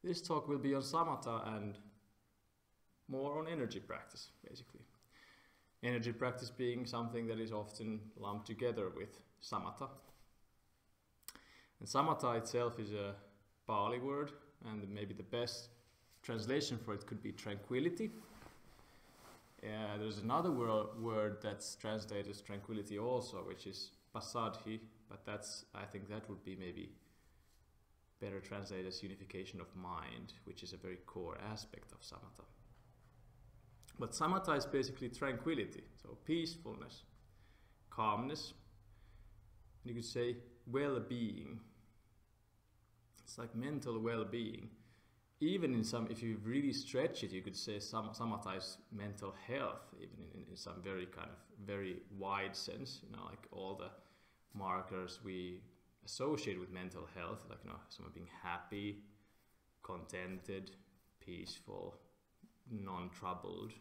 This talk will be on samatha and more on energy practice, basically. Energy practice being something that is often lumped together with samatha. And samatha itself is a Pali word, and maybe the best translation for it could be tranquility. There's another word that's translated as tranquility also, which is passaddhi, but I think that would be maybe better translated as unification of mind, which is a very core aspect of samatha. But samatha is basically tranquility, so peacefulness, calmness, and you could say well-being. It's like mental well-being. Even in some, if you really stretch it, you could say samatha is mental health, even in some very kind of very wide sense. You know, like all the markers we associate with mental health, like, you know, someone being happy, contented, peaceful, non-troubled.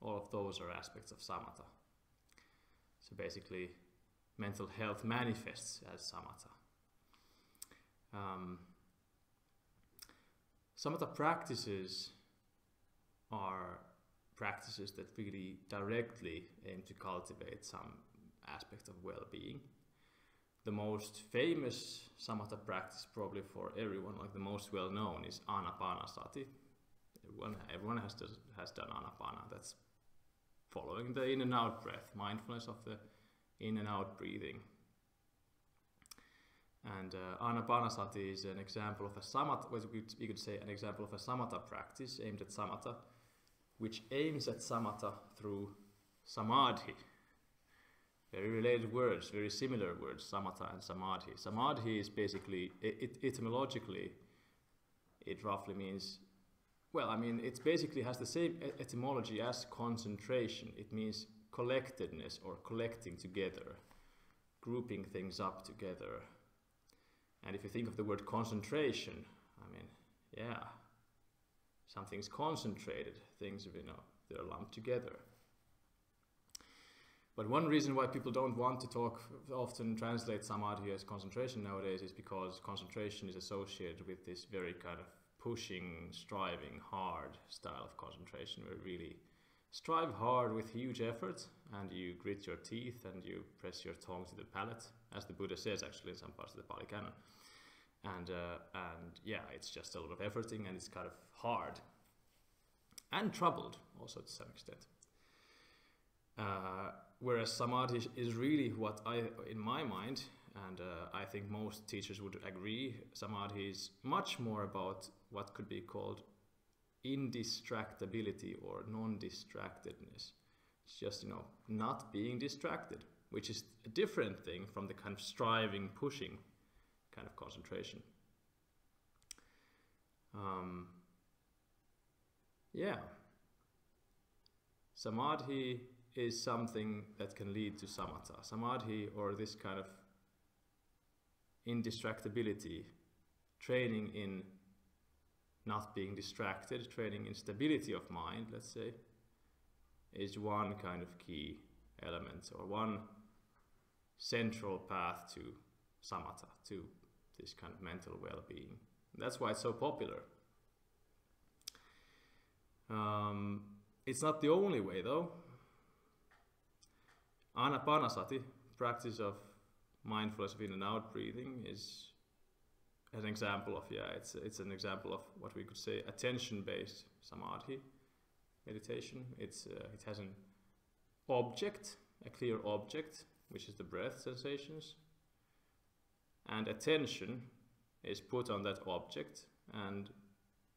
All of those are aspects of samatha. So basically, mental health manifests as samatha. Samatha practices are practices that really directly aim to cultivate some aspect of well-being. The most famous samatha practice, probably for everyone, like the most well-known, is anapanasati. Everyone has done anapana. That's following the in and out breath, mindfulness of the in and out breathing. And anapanasati is an example of a samatha, we could say an example of a samatha practice aimed at samatha, which aims at samatha through samādhi. Very related words, very similar words, samatha and samādhi. Samādhi is basically, etymologically, it roughly means, well, I mean, it basically has the same etymology as concentration. It means collectedness or collecting together, grouping things up together. And if you think of the word concentration, I mean, yeah, something's concentrated, things, you know, they're lumped together. But one reason why people don't want to often translate samadhi as concentration nowadays is because concentration is associated with this very kind of pushing, striving, hard style of concentration, where you really strive hard with huge effort, and you grit your teeth and you press your tongue to the palate, as the Buddha says actually in some parts of the Pali Canon. And yeah, it's just a lot of efforting, and it's kind of hard and troubled also to some extent. Whereas samadhi is really what in my mind, and I think most teachers would agree, samadhi is much more about what could be called indistractability or non-distractedness. It's just, you know, not being distracted, which is a different thing from the kind of striving, pushing kind of concentration. Yeah. Samadhi is something that can lead to samatha. Samadhi, or this kind of indistractability, training in not being distracted, training in stability of mind, let's say, is one kind of key element, or one central path to samatha, to this kind of mental well-being. That's why it's so popular. It's not the only way, though. Anapanasati, practice of mindfulness of in and out breathing, is an example of, yeah, it's an example of what we could say attention-based samadhi meditation. It has an object, a clear object, which is the breath sensations, and attention is put on that object, and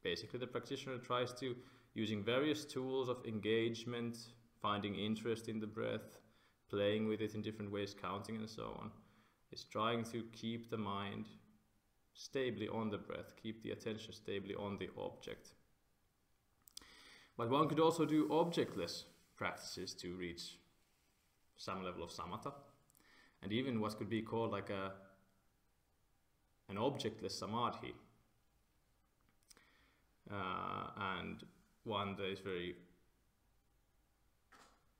basically the practitioner tries to, using various tools of engagement, finding interest in the breath, playing with it in different ways, counting and so on, is trying to keep the mind stably on the breath, keep the attention stably on the object. But one could also do objectless practices to reach some level of samatha, and even what could be called like an objectless samadhi, and one that is very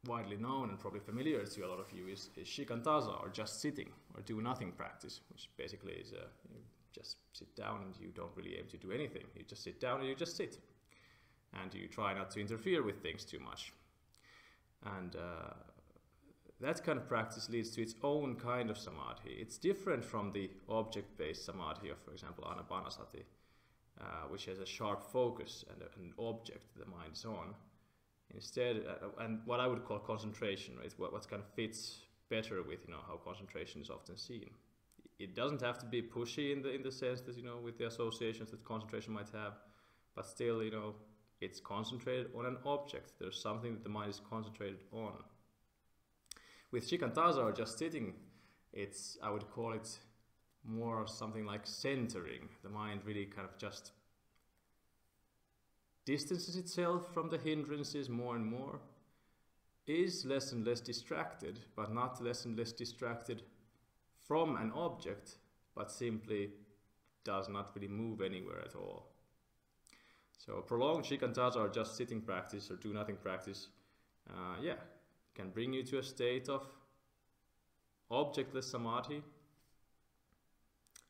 widely known and probably familiar to a lot of you is shikantaza, or just sitting or do nothing practice, which basically is just sit down and you don't really aim to do anything. You just sit down and you just sit. And you try not to interfere with things too much. And that kind of practice leads to its own kind of samadhi. It's different from the object-based samadhi of, for example, anapanasati, which has a sharp focus and an object the mind is on. Instead, and what I would call concentration, right? What kind of fits better with, you know, how concentration is often seen. It doesn't have to be pushy in the sense that, you know, with the associations that concentration might have, but still, you know, it's concentrated on an object. There's something that the mind is concentrated on. With shikantaza or just sitting, I would call it more something like centering. The mind really kind of just distances itself from the hindrances more and more, is less and less distracted, but not less and less distracted from an object, but simply does not really move anywhere at all. So prolonged shikantaza or just sitting practice or do nothing practice, can bring you to a state of objectless samadhi,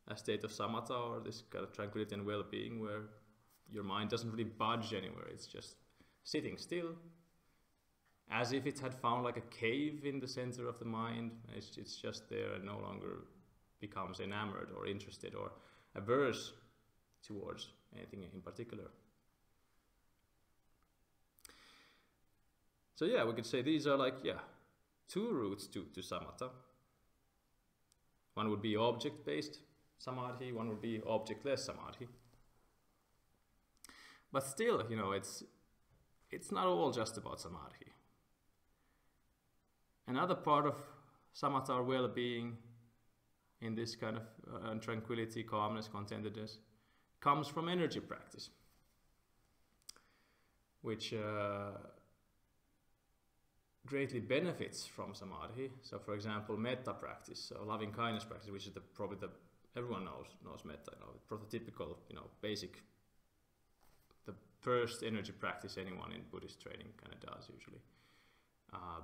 a state of samatha, or this kind of tranquility and well-being where your mind doesn't really budge anywhere. It's just sitting still, as if it had found like a cave in the center of the mind. It's just there and no longer becomes enamored or interested or averse towards anything in particular. So yeah, we could say these are like, two routes to samatha. One would be object-based samadhi, one would be objectless samadhi. But still, you know, it's not all just about samadhi. Another part of samatha or well-being in this kind of tranquility, calmness, contentedness comes from energy practice, which greatly benefits from samadhi. So for example, metta practice, so loving kindness practice, which is everyone knows metta, you know, prototypical, you know, basic, the first energy practice anyone in Buddhist training kind of does usually.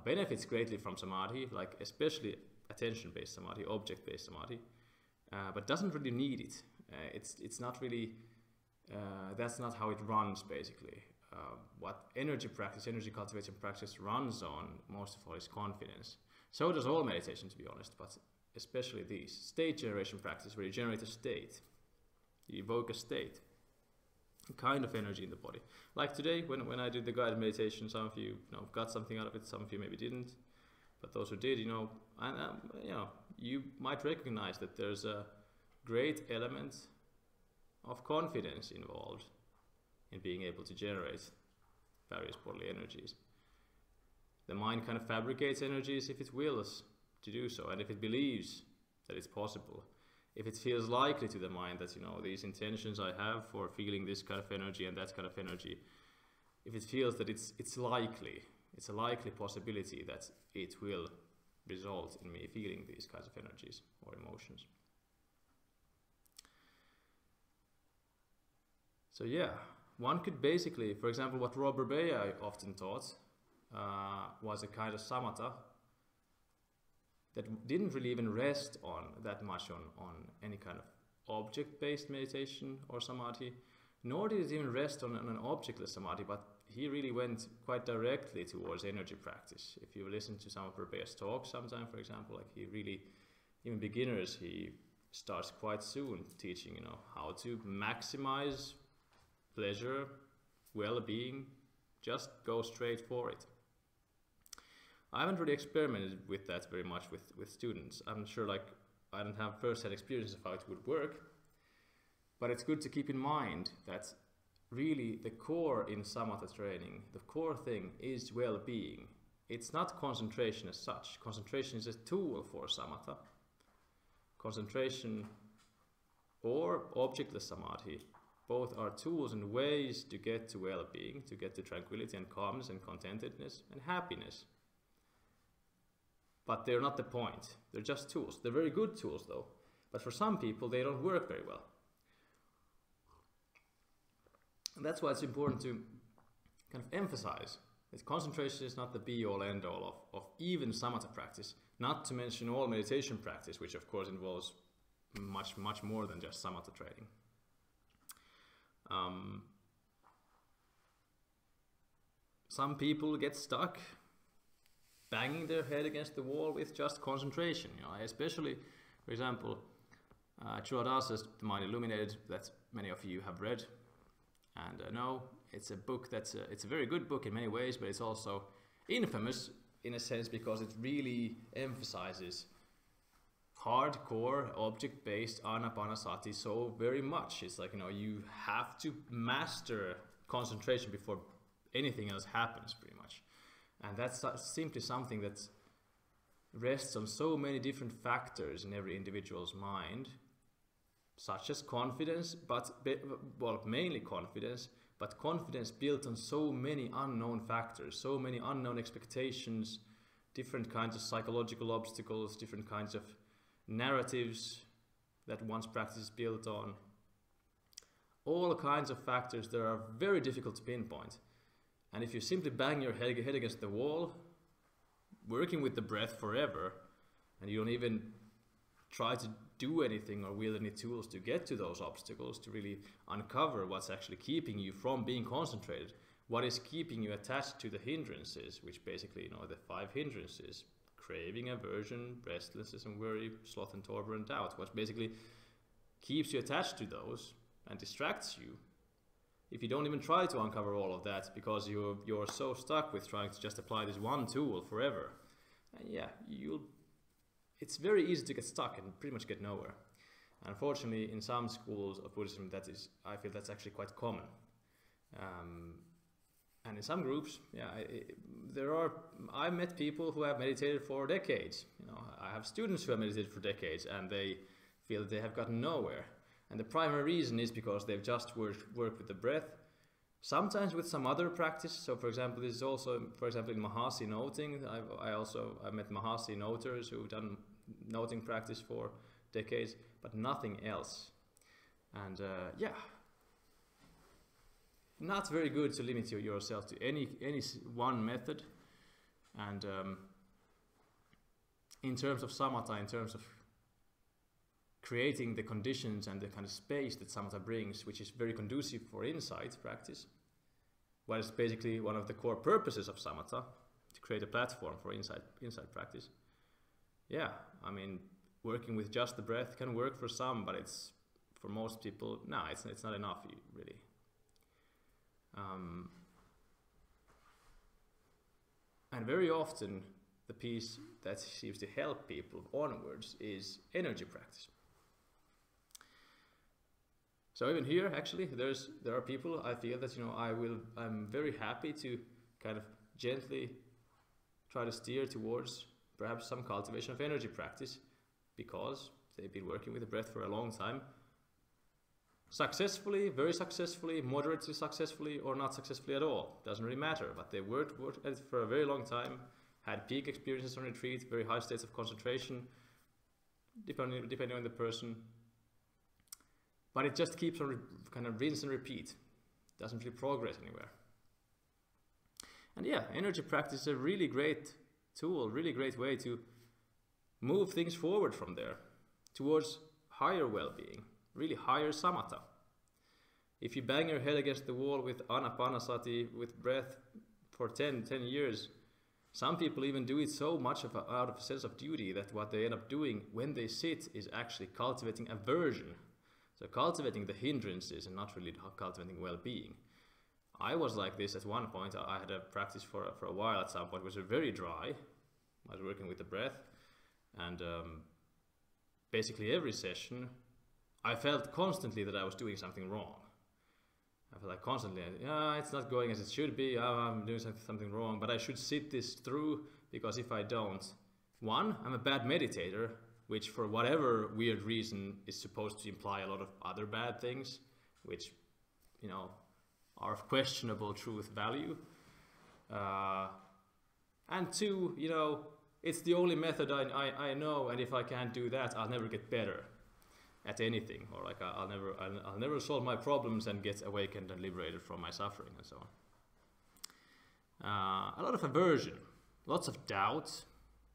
Benefits greatly from samadhi, like especially attention-based samadhi, object-based samadhi, but doesn't really need it. It's not really, that's not how it runs basically. What energy practice, energy cultivation practice runs on most of all is confidence. So does all meditation, to be honest, but especially these. State generation practice, where you generate a state, you evoke a state, a kind of energy in the body. Like today, when I did the guided meditation, some of you, got something out of it, some of you maybe didn't. But those who did, you might recognize that there's a great element of confidence involved in being able to generate various bodily energies. The mind kind of fabricates energies if it wills to do so, and if it believes that it's possible. If it feels likely to the mind that, these intentions I have for feeling this kind of energy and that kind of energy, if it feels that it's likely, it's a likely possibility that it will result in me feeling these kinds of energies or emotions. So one could basically, for example, what Robert Beyer often taught was a kind of samatha that didn't really even rest on that much on any kind of object-based meditation or samadhi, nor did it even rest on an objectless samadhi, but he really went quite directly towards energy practice. If you listen to some of Beyer's talks sometime, for example, like he really, even beginners, he starts quite soon teaching, how to maximize pleasure, well-being, just go straight for it. I haven't really experimented with that very much with students. I'm sure I don't have first-hand experience of how it would work, but it's good to keep in mind that really the core in samatha training, the core thing is well-being. It's not concentration as such. Concentration is a tool for samatha. Concentration or objectless samadhi, both are tools and ways to get to well-being, to get to tranquility and calmness and contentedness and happiness. But they're not the point. They're just tools. They're very good tools though. But for some people, they don't work very well. And that's why it's important to kind of emphasize that concentration is not the be-all, end-all of even samatha practice, not to mention all meditation practice, which of course involves much more than just samatha training. Some people get stuck banging their head against the wall with just concentration. You know, especially, for example, Dasa's The Mind Illuminated, that many of you have read. And no, it's a book it's a very good book in many ways, but it's also infamous in a sense because it really emphasizes hardcore object-based anapanasati so very much. It's like, you know, you have to master concentration before anything else happens, pretty much. And that's simply something that rests on so many different factors in every individual's mind, such as confidence, well, mainly confidence, but confidence built on so many unknown factors, so many unknown expectations, different kinds of psychological obstacles, different kinds of narratives that one's practice is built on. All kinds of factors that are very difficult to pinpoint. And if you simply bang your head against the wall, working with the breath forever, and you don't even try to do anything or wield any tools to get to those obstacles, to really uncover what's actually keeping you from being concentrated, what is keeping you attached to the hindrances, which basically, you know, the 5 hindrances: craving, aversion, restlessness and worry, sloth and torpor and doubt. What basically keeps you attached to those and distracts you. If you don't even try to uncover all of that because you're so stuck with trying to just apply this one tool forever, and yeah, it's very easy to get stuck and pretty much get nowhere. And unfortunately, in some schools of Buddhism, I feel that's actually quite common. And in some groups, yeah, I've met people who have meditated for decades. You know, I have students who have meditated for decades, and they feel that they have gotten nowhere. And the primary reason is because they've just worked with the breath, sometimes with some other practice. So, for example, this is also, for example, in Mahasi noting. I've met Mahasi noters who've done noting practice for decades, but nothing else. And yeah, not very good to limit yourself to any one method. And in terms of samatha, in terms of creating the conditions and the kind of space that samatha brings, which is very conducive for insight practice, what is basically one of the core purposes of samatha, to create a platform for insight practice. Yeah, I mean, working with just the breath can work for some, but it's, for most people, no, it's not enough, really. And very often, the piece that seems to help people onwards is energy practice. So even here, actually, there are people, I feel that, you know, I'm very happy to kind of gently try to steer towards perhaps some cultivation of energy practice, because they've been working with the breath for a long time, successfully, very successfully, moderately successfully, or not successfully at all. Doesn't really matter, but they worked at it for a very long time, had peak experiences on retreat, very high states of concentration, depending on the person. But it just keeps on kind of rinse and repeat. Doesn't really progress anywhere. And yeah, energy practice is a really great tool, really great way to move things forward from there towards higher well-being, really higher samatha. If you bang your head against the wall with anapanasati, with breath for 10 years, some people even do it so much out of a sense of duty that what they end up doing when they sit is actually cultivating aversion. So cultivating the hindrances and not really cultivating well-being. I was like this at one point. I had a practice for a while at some point. It was very dry. I was working with the breath. And basically every session, I felt constantly that I was doing something wrong. I felt like constantly, yeah, it's not going as it should be. I'm doing something wrong. But I should sit this through, because if I don't, one, I'm a bad meditator, which for whatever weird reason is supposed to imply a lot of other bad things, which, you know, are of questionable truth value. And two, you know, it's the only method I know, and if I can't do that, I'll never get better at anything, or like I'll never solve my problems and get awakened and liberated from my suffering and so on. A lot of aversion, lots of doubt,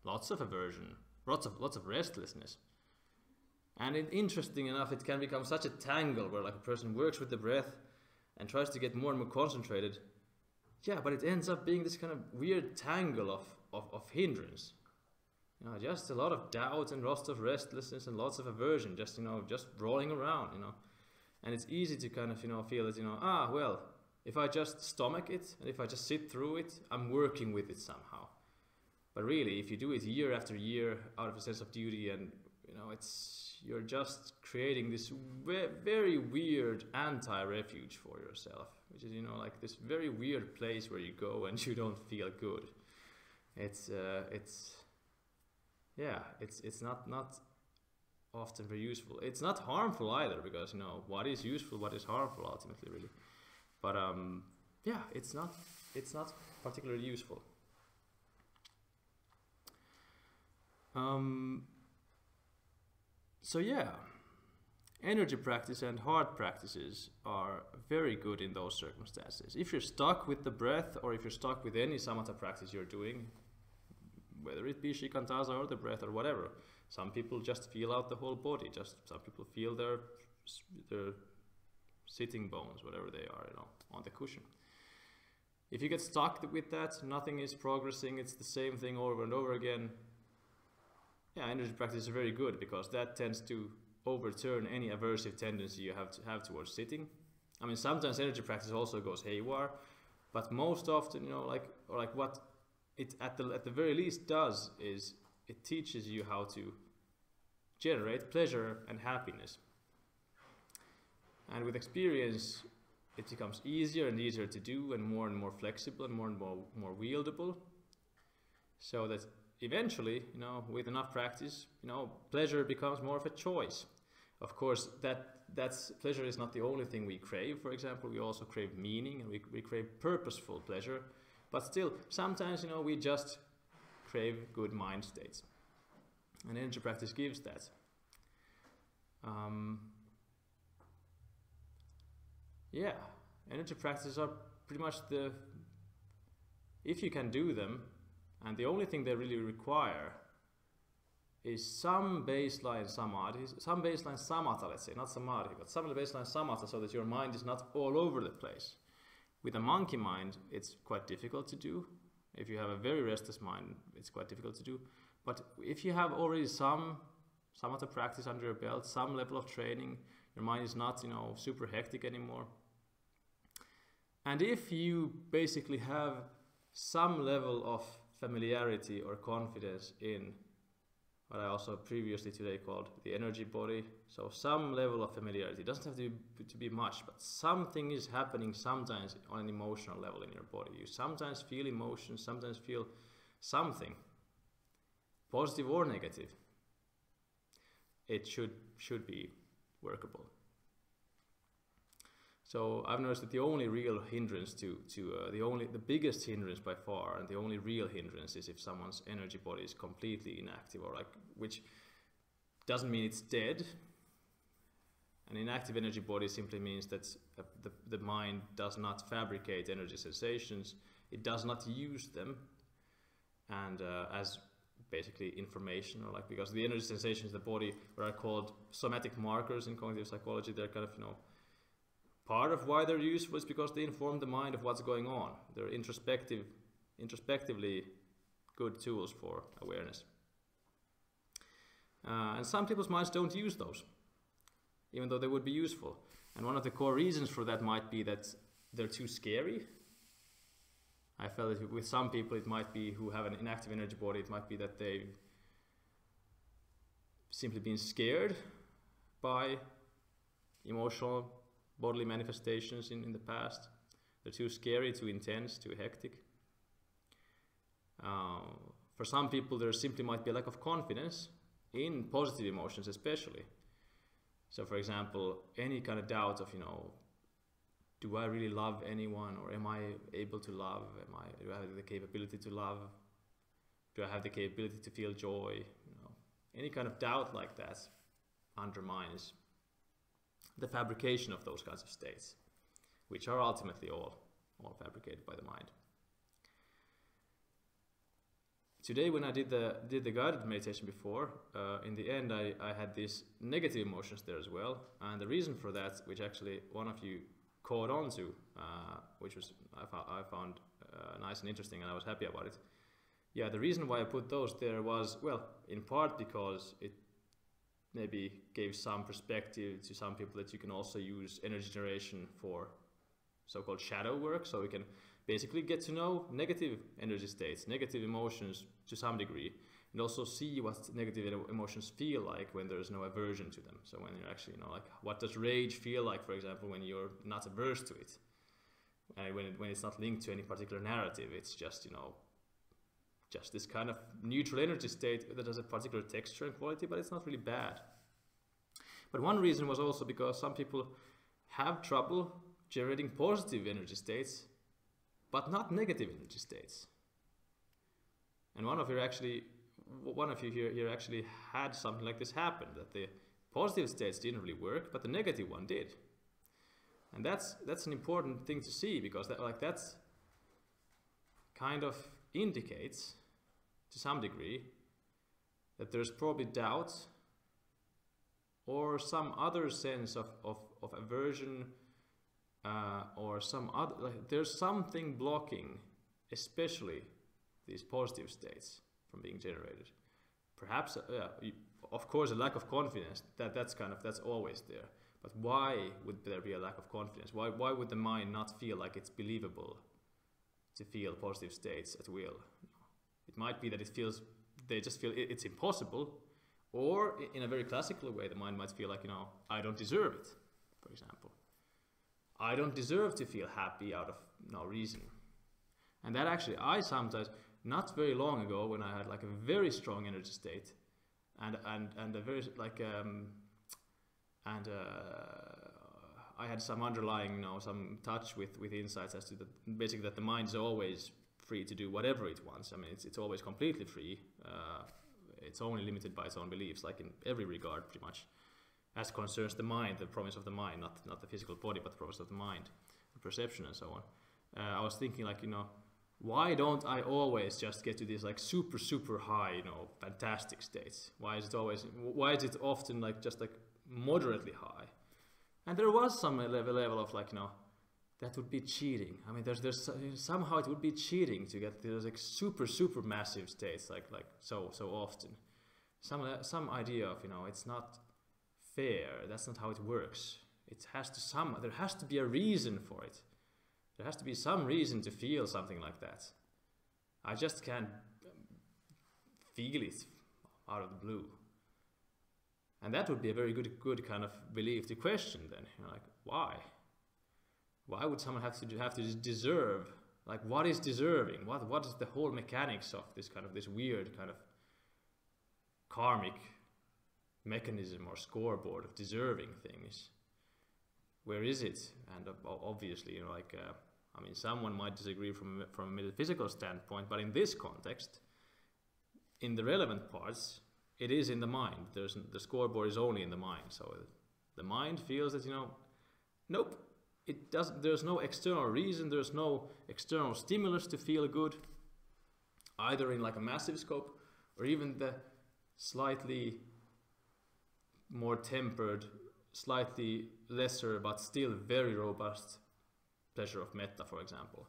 lots of aversion, lots of restlessness. And interesting enough, it can become such a tangle where like a person works with the breath and tries to get more and more concentrated. Yeah, but it ends up being this kind of weird tangle of hindrance. You know, just a lot of doubt and lots of restlessness and lots of aversion, just, you know, just rolling around, you know. And it's easy to kind of, you know, feel that, you know, well, if I just stomach it and if I just sit through it, I'm working with it somehow. But really, if you do it year after year out of a sense of duty, and, you know, you're just creating this very weird anti-refuge for yourself, which is, you know, like this very weird place where you go and you don't feel good. It's not often very useful. It's not harmful either, because, you know, what is useful, what is harmful ultimately, really. But yeah, it's not particularly useful. So yeah, energy practice and heart practices are very good in those circumstances. If you're stuck with the breath, or if you're stuck with any samatha practice you're doing, whether it be shikantaza or the breath or whatever, some people just feel out the whole body. Some people feel their sitting bones, whatever they are, you know, on the cushion. If you get stuck with that, nothing is progressing, it's the same thing over and over again. Yeah, energy practice is very good, because that tends to overturn any aversive tendency you have towards sitting. I mean, sometimes energy practice also goes haywire, but most often, you know, what it at the very least does is it teaches you how to generate pleasure and happiness. And with experience, it becomes easier and easier to do, and more flexible, and more wieldable, so that eventually, you know, with enough practice, you know, pleasure becomes more of a choice. Of course, that's pleasure is not the only thing we crave. For example, we also crave meaning, and we crave purposeful pleasure. But still, sometimes, you know, we just crave good mind states, and energy practice gives that. Yeah, energy practices are pretty much if you can do them, and the only thing they really require is some baseline samādhi, some baseline samatha, let's say, not samādhi, but some baseline samatha, so that your mind is not all over the place. With a monkey mind, it's quite difficult to do. If you have a very restless mind, it's quite difficult to do. But if you have already some samatha practice under your belt, some level of training, your mind is not, you know, super hectic anymore. And if you basically have some level of familiarity or confidence in what I also previously today called the energy body, so some level of familiarity, it doesn't have to be much, but something is happening sometimes on an emotional level in your body. You sometimes feel emotions, sometimes feel something, positive or negative. It should be workable. So I've noticed that the only real hindrance the biggest hindrance by far, and the only real hindrance, is if someone's energy body is completely inactive, or which doesn't mean it's dead. An inactive energy body simply means that the mind does not fabricate energy sensations, it does not use them, and as basically information, or because the energy sensations in the body, what are called somatic markers in cognitive psychology, they're kind of, you know, part of why they're useful is because they inform the mind of what's going on. They're introspectively good tools for awareness. And some people's minds don't use those, even though they would be useful. And one of the core reasons for that might be that they're too scary. I felt that with some people, it might be, who have an inactive energy body, it might be that they've simply been scared by emotional bodily manifestations in the past. They're too scary, too intense, too hectic. For some people, there simply might be a lack of confidence in positive emotions, especially. So, for example, any kind of doubt of, you know, do I really love anyone, or am I able to love? Do I have the capability to love? Do I have the capability to feel joy? You know, any kind of doubt like that undermines the fabrication of those kinds of states, which are ultimately all fabricated by the mind. today when I did the guided meditation before, in the end I had these negative emotions there as well, and the reason for that, which actually one of you caught on to, which was I found nice and interesting, and I was happy about it. Yeah, the reason why I put those there was, well, in part because it maybe gave some perspective to some people that you can also use energy generation for so-called shadow work, so we can basically get to know negative energy states, negative emotions to some degree, and also see what negative emotions feel like when there's no aversion to them. So when you're actually, like, what does rage feel like, for example, when you're not averse to it? And when it's not linked to any particular narrative, it's just, just this kind of neutral energy state that has a particular texture and quality, but it's not really bad. But one reason was also because some people have trouble generating positive energy states, but not negative energy states. And one of you here actually had something like this happen, that the positive states didn't really work, but the negative one did. And that's an important thing to see, because that's kind of indicates to some degree that there's probably doubt or some other sense of aversion, or some other, there's something blocking especially these positive states from being generated. Perhaps, of course, a lack of confidence, that's always there. But why would there be a lack of confidence? Why would the mind not feel like it's believable to feel positive states at will? It might be that they just feel it's impossible, or in a very classical way, the mind might feel like, I don't deserve it, for example. I don't deserve to feel happy out of no reason. And that actually, I sometimes, not very long ago, when I had like a very strong energy state, and a very I had some underlying, some touch with insights as to basically that the mind is always free to do whatever it wants. I mean, it's always completely free. It's only limited by its own beliefs, like in every regard, pretty much, as concerns the mind, the province of the mind, not the physical body, but the province of the mind, the perception and so on. I was thinking, like, why don't I always just get to these like super high, fantastic states? Why is it often like just like moderately high? And there was some level of like, that would be cheating. I mean, there's somehow it would be cheating to get those like super massive states like so often. Some idea of, it's not fair. That's not how it works. There has to be a reason for it. There has to be some reason to feel something like that. I just can't feel it out of the blue. And that would be a very good kind of belief to question then. Like, why? Why would someone have to deserve? Like, what is deserving? What is the whole mechanics of this weird kind of karmic mechanism or scoreboard of deserving things? Where is it? And obviously, someone might disagree from a metaphysical standpoint, but in this context, in the relevant parts, it is in the mind. The scoreboard is only in the mind. So the mind feels that, nope, it doesn't. There's no external reason. There's no external stimulus to feel good, either in like a massive scope or even the slightly more tempered, slightly lesser but still very robust pleasure of metta, for example.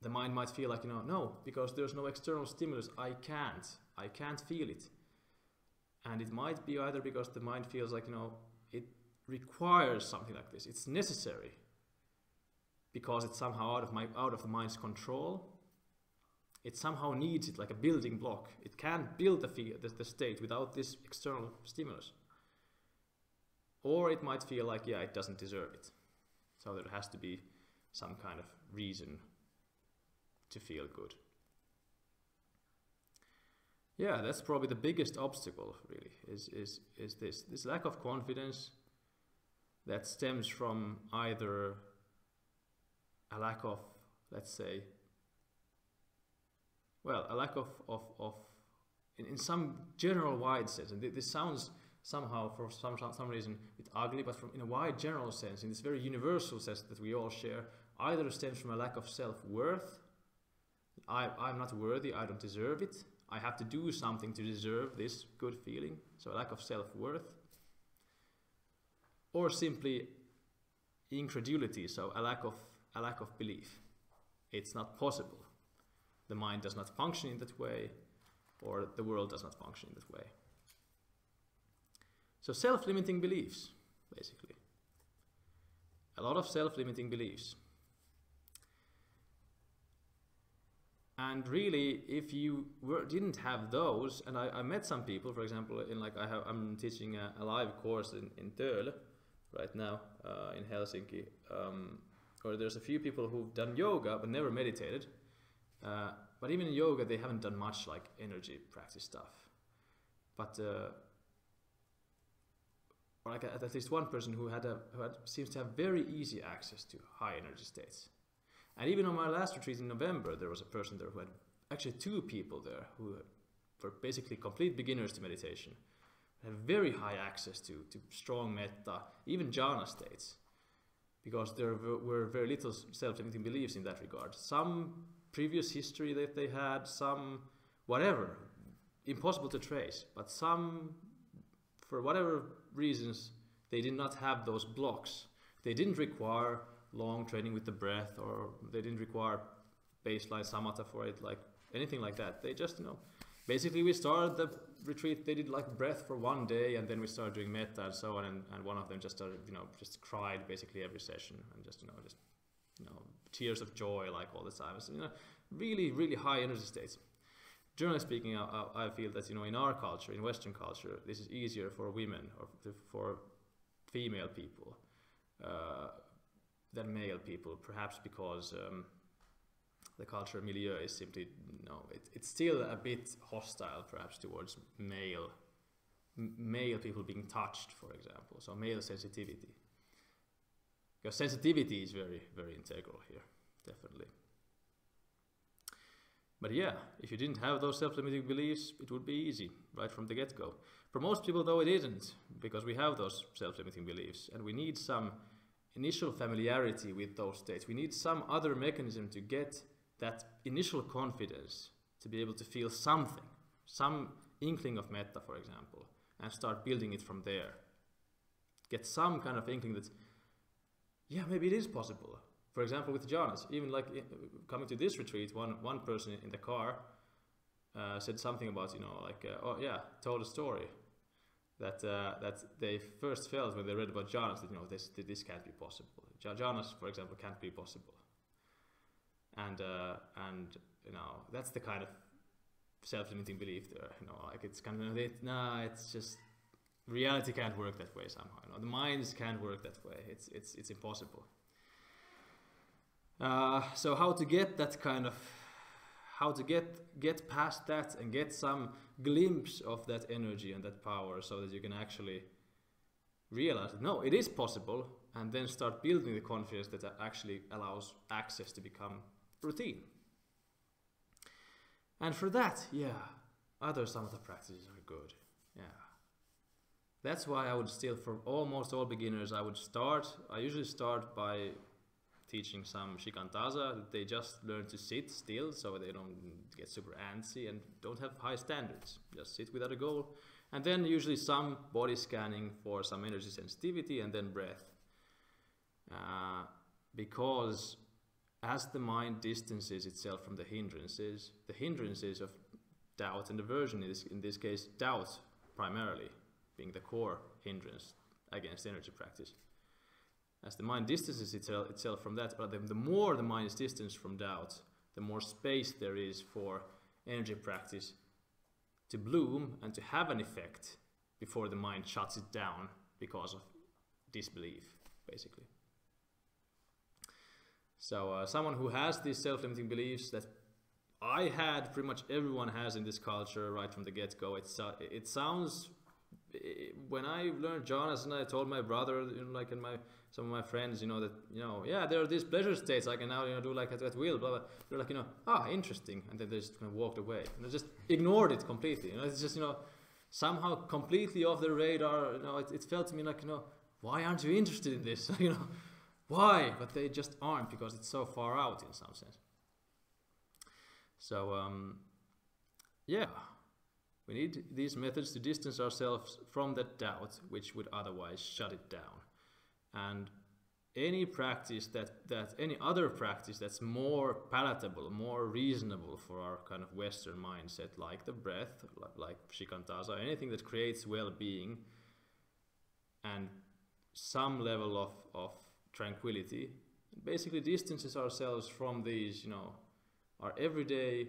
The mind might feel like, no, because there's no external stimulus, I can't feel it. And it might be either because the mind feels like, it requires something like this, it's necessary, because it's somehow out of the mind's control. It somehow needs it like a building block. It can't build the state without this external stimulus. Or it might feel like, it doesn't deserve it. So there has to be some kind of reason to feel good. Yeah, that's probably the biggest obstacle, really, is this lack of confidence that stems from either a lack of, let's say, a lack of in some general wide sense, and this sounds somehow for some reason a bit ugly, but in a wide general sense, in this very universal sense that we all share, either stems from a lack of self-worth, I'm not worthy, I don't deserve it, I have to do something to deserve this good feeling, so a lack of self-worth. Or simply incredulity, so a lack of belief. It's not possible. The mind does not function in that way, or the world does not function in that way. So self-limiting beliefs, basically. A lot of self-limiting beliefs. And really, if you didn't have those, and I met some people, for example, I'm teaching a live course in Töölö right now in Helsinki, or there's a few people who've done yoga but never meditated. But even in yoga, they haven't done much like energy practice stuff. But or like at least one person who seems to have very easy access to high energy states. And even on my last retreat in November, there was a person there who had actually 2 people there who were basically complete beginners to meditation, had very high access to strong metta, even jhana states, because there were very little self-limiting beliefs in that regard. Some previous history that they had, some whatever, impossible to trace, but some, for whatever reasons, they did not have those blocks. They didn't require long training with the breath, or they didn't require baseline samatha for it, like anything like that. They just, basically we started the retreat, they did like breath for 1 day, and then we started doing metta and so on, and one of them just started, just cried basically every session, and just tears of joy like all the time. So, really, really high energy states. Generally speaking, I feel that, in our culture, in Western culture, this is easier for women or for female people than male people, perhaps because the cultural milieu is simply, it's still a bit hostile perhaps towards male people being touched, for example, so male sensitivity. Because sensitivity is very, very integral here, definitely. But yeah, if you didn't have those self-limiting beliefs, it would be easy, right from the get-go. For most people, though, it isn't, because we have those self-limiting beliefs, and we need some initial familiarity with those states. We need some other mechanism to get that initial confidence, to be able to feel something, some inkling of metta, for example, and start building it from there. Get some kind of inkling that, yeah, maybe it is possible. For example, with jhanas, even like coming to this retreat, one person in the car said something about, told a story that they first felt when they read about jhanas that this can't be possible. Jhanas, for example, can't be possible. And that's the kind of self-limiting belief there. It's kind of it's just reality can't work that way somehow. The minds can't work that way. It's impossible. So how to get that kind of, how to get past that and get some glimpse of that energy and that power, so that you can actually realize that no, it is possible, and then start building the confidence that actually allows access to become routine. And for that, other samatha practices are good. That's why I would still, for almost all beginners, I usually start by teaching some shikantaza, that they just learn to sit still, so they don't get super antsy and don't have high standards. Just sit without a goal. And then usually some body scanning for some energy sensitivity, and then breath. Because as the mind distances itself from the hindrances of doubt and aversion, in this case doubt primarily being the core hindrance against energy practice. As the mind distances itself from that, but the more the mind is distanced from doubt, the more space there is for energy practice to bloom and to have an effect before the mind shuts it down because of disbelief, basically. So someone who has these self-limiting beliefs that I had, pretty much everyone has in this culture right from the get-go. It sounds, when I learned jhanas and I told my brother, and some of my friends, that, there are these pleasure states I can now, do like at will, blah, blah. They're like, interesting. And then they just kind of walked away. And I just ignored it completely. It's just, somehow completely off the radar. It felt to me like, why aren't you interested in this? Why? But they just aren't, because it's so far out in some sense. So yeah, we need these methods to distance ourselves from that doubt which would otherwise shut it down. And any practice any other practice that's more palatable, more reasonable for our kind of Western mindset, like the breath, like shikantaza, anything that creates well-being and some level of tranquility, basically distances ourselves from these, you know, our everyday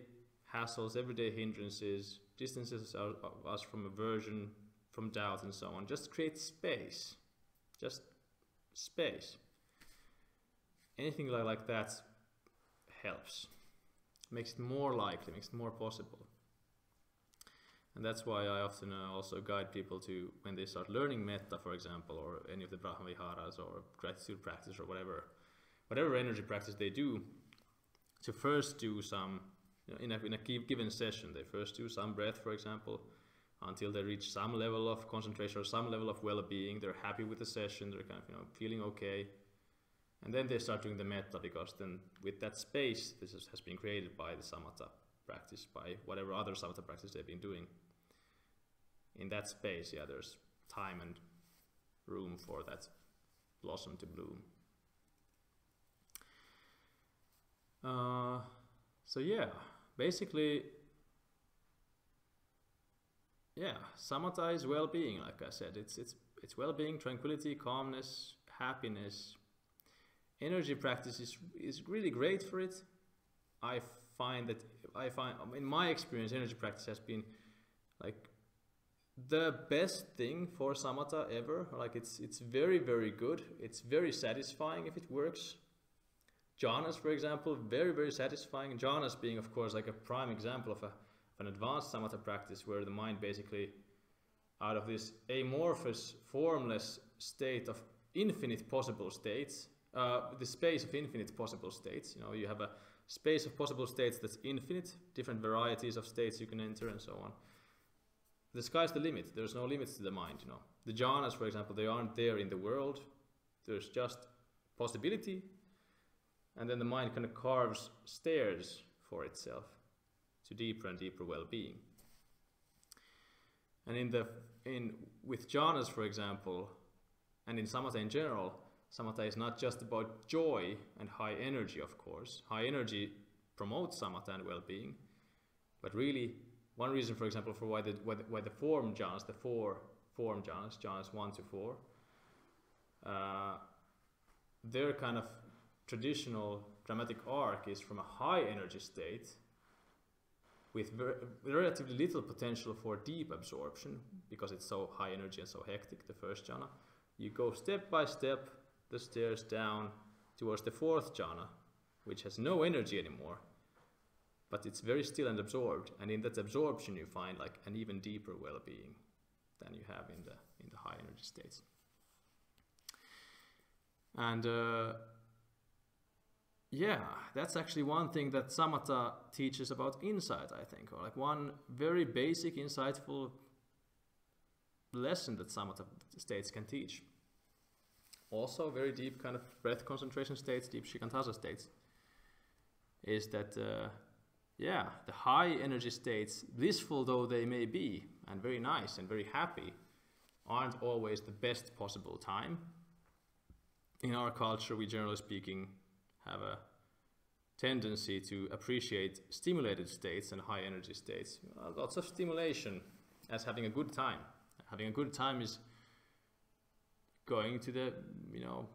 hassles, everyday hindrances, distances us from aversion, from doubt and so on. Just create space, just space. Anything like that helps, makes it more likely, makes it more possible. And that's why I often also guide people to, when they start learning metta, for example, or any of the Brahma Viharas or gratitude practice or whatever energy practice they do, to first do some, you know, in a given session, they first do some breath, for example, until they reach some level of concentration or some level of well-being. They're happy with the session, they're kind of, you know, feeling okay. And then they start doing the metta, because then with that space, this has been created by the samatha practice, by whatever other samatha practice they've been doing. In that space, yeah, there's time and room for that blossom to bloom. So yeah, basically, yeah, samatha is well-being, like I said. It's well-being, tranquility, calmness, happiness. Energy practice is really great for it. I find in my experience, energy practice has been like the best thing for samatha ever. Like it's very, very good. It's very satisfying if it works. Jhanas, for example, very, very satisfying. Jhanas being, of course, like a prime example of an advanced samatha practice, where the mind basically, out of this amorphous, formless state of infinite possible states, the space of infinite possible states, you know, you have a space of possible states that's infinite, different varieties of states you can enter and so on. The sky's the limit. There's no limits to the mind, you know. The jhanas, for example, they aren't there in the world. There's just possibility, and then the mind kind of carves stairs for itself to deeper and deeper well-being. And with jhanas, for example, and in samatha in general, samatha is not just about joy and high energy, of course. High energy promotes samatha and well-being, but really, one reason, for example, for why the form jhanas, the four form jhanas, jhanas 1 to 4, their kind of traditional dramatic arc is from a high energy state with relatively little potential for deep absorption, because it's so high energy and so hectic, the first jhana. You go step by step the stairs down towards the fourth jhana, which has no energy anymore, but it's very still and absorbed, and in that absorption you find like an even deeper well-being than you have in the high energy states. And yeah, that's actually one thing that samatha teaches about insight, I think, or like one very basic, insightful lesson that samatha states can teach. Also very deep kind of breath concentration states, deep shikantaza states, is that yeah, the high energy states, blissful though they may be, and very nice and very happy, aren't always the best possible time. In our culture, we generally speaking have a tendency to appreciate stimulated states and high energy states. Lots of stimulation as having a good time. Having a good time is going to the, you know,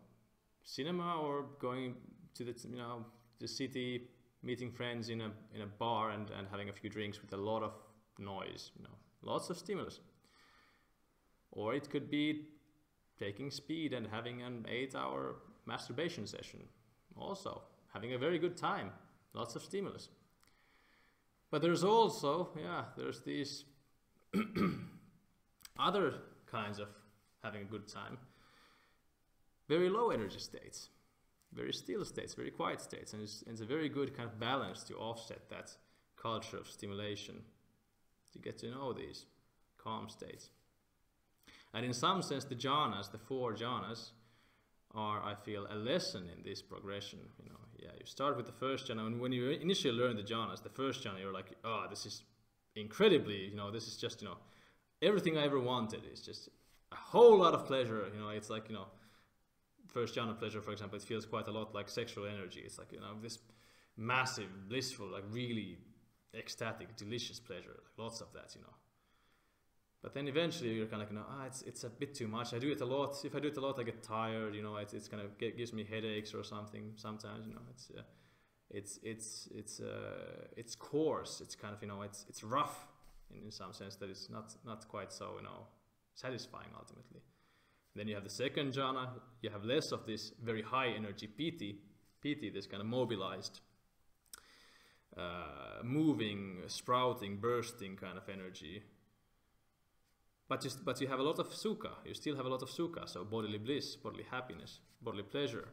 cinema, or going to the, you know, the city, meeting friends in a bar and having a few drinks with a lot of noise, you know, lots of stimulus. Or it could be taking speed and having an 8-hour masturbation session. Also having a very good time, lots of stimulus. But there's also, yeah, there's these other kinds of having a good time. Very low energy states, very still states, very quiet states, and it's a very good kind of balance to offset that culture of stimulation, to get to know these calm states. And in some sense, the jhanas, the 4 jhanas, are, I feel, a lesson in this progression. You know, yeah, you start with the first jhana, and when you initially learn the jhanas, the first jhana, you're like, oh, this is incredibly, you know, this is just, you know, everything I ever wanted. It's just a whole lot of pleasure. You know, it's like, you know, first jhana pleasure, for example, it feels quite a lot like sexual energy. It's like, you know, this massive, blissful, like really ecstatic, delicious pleasure, like lots of that, you know. But then eventually you're kind of like, you know, it's a bit too much. I do it a lot. If I do it a lot, I get tired. You know, it's kind of gives me headaches or something. Sometimes, you know, it's coarse. It's kind of, you know, it's rough in some sense, that it's not quite so, you know, satisfying ultimately. Then you have the second jhana. You have less of this very high energy piti, this kind of mobilized, moving, sprouting, bursting kind of energy. But you have a lot of sukha. You still have a lot of sukha, so bodily bliss, bodily happiness, bodily pleasure.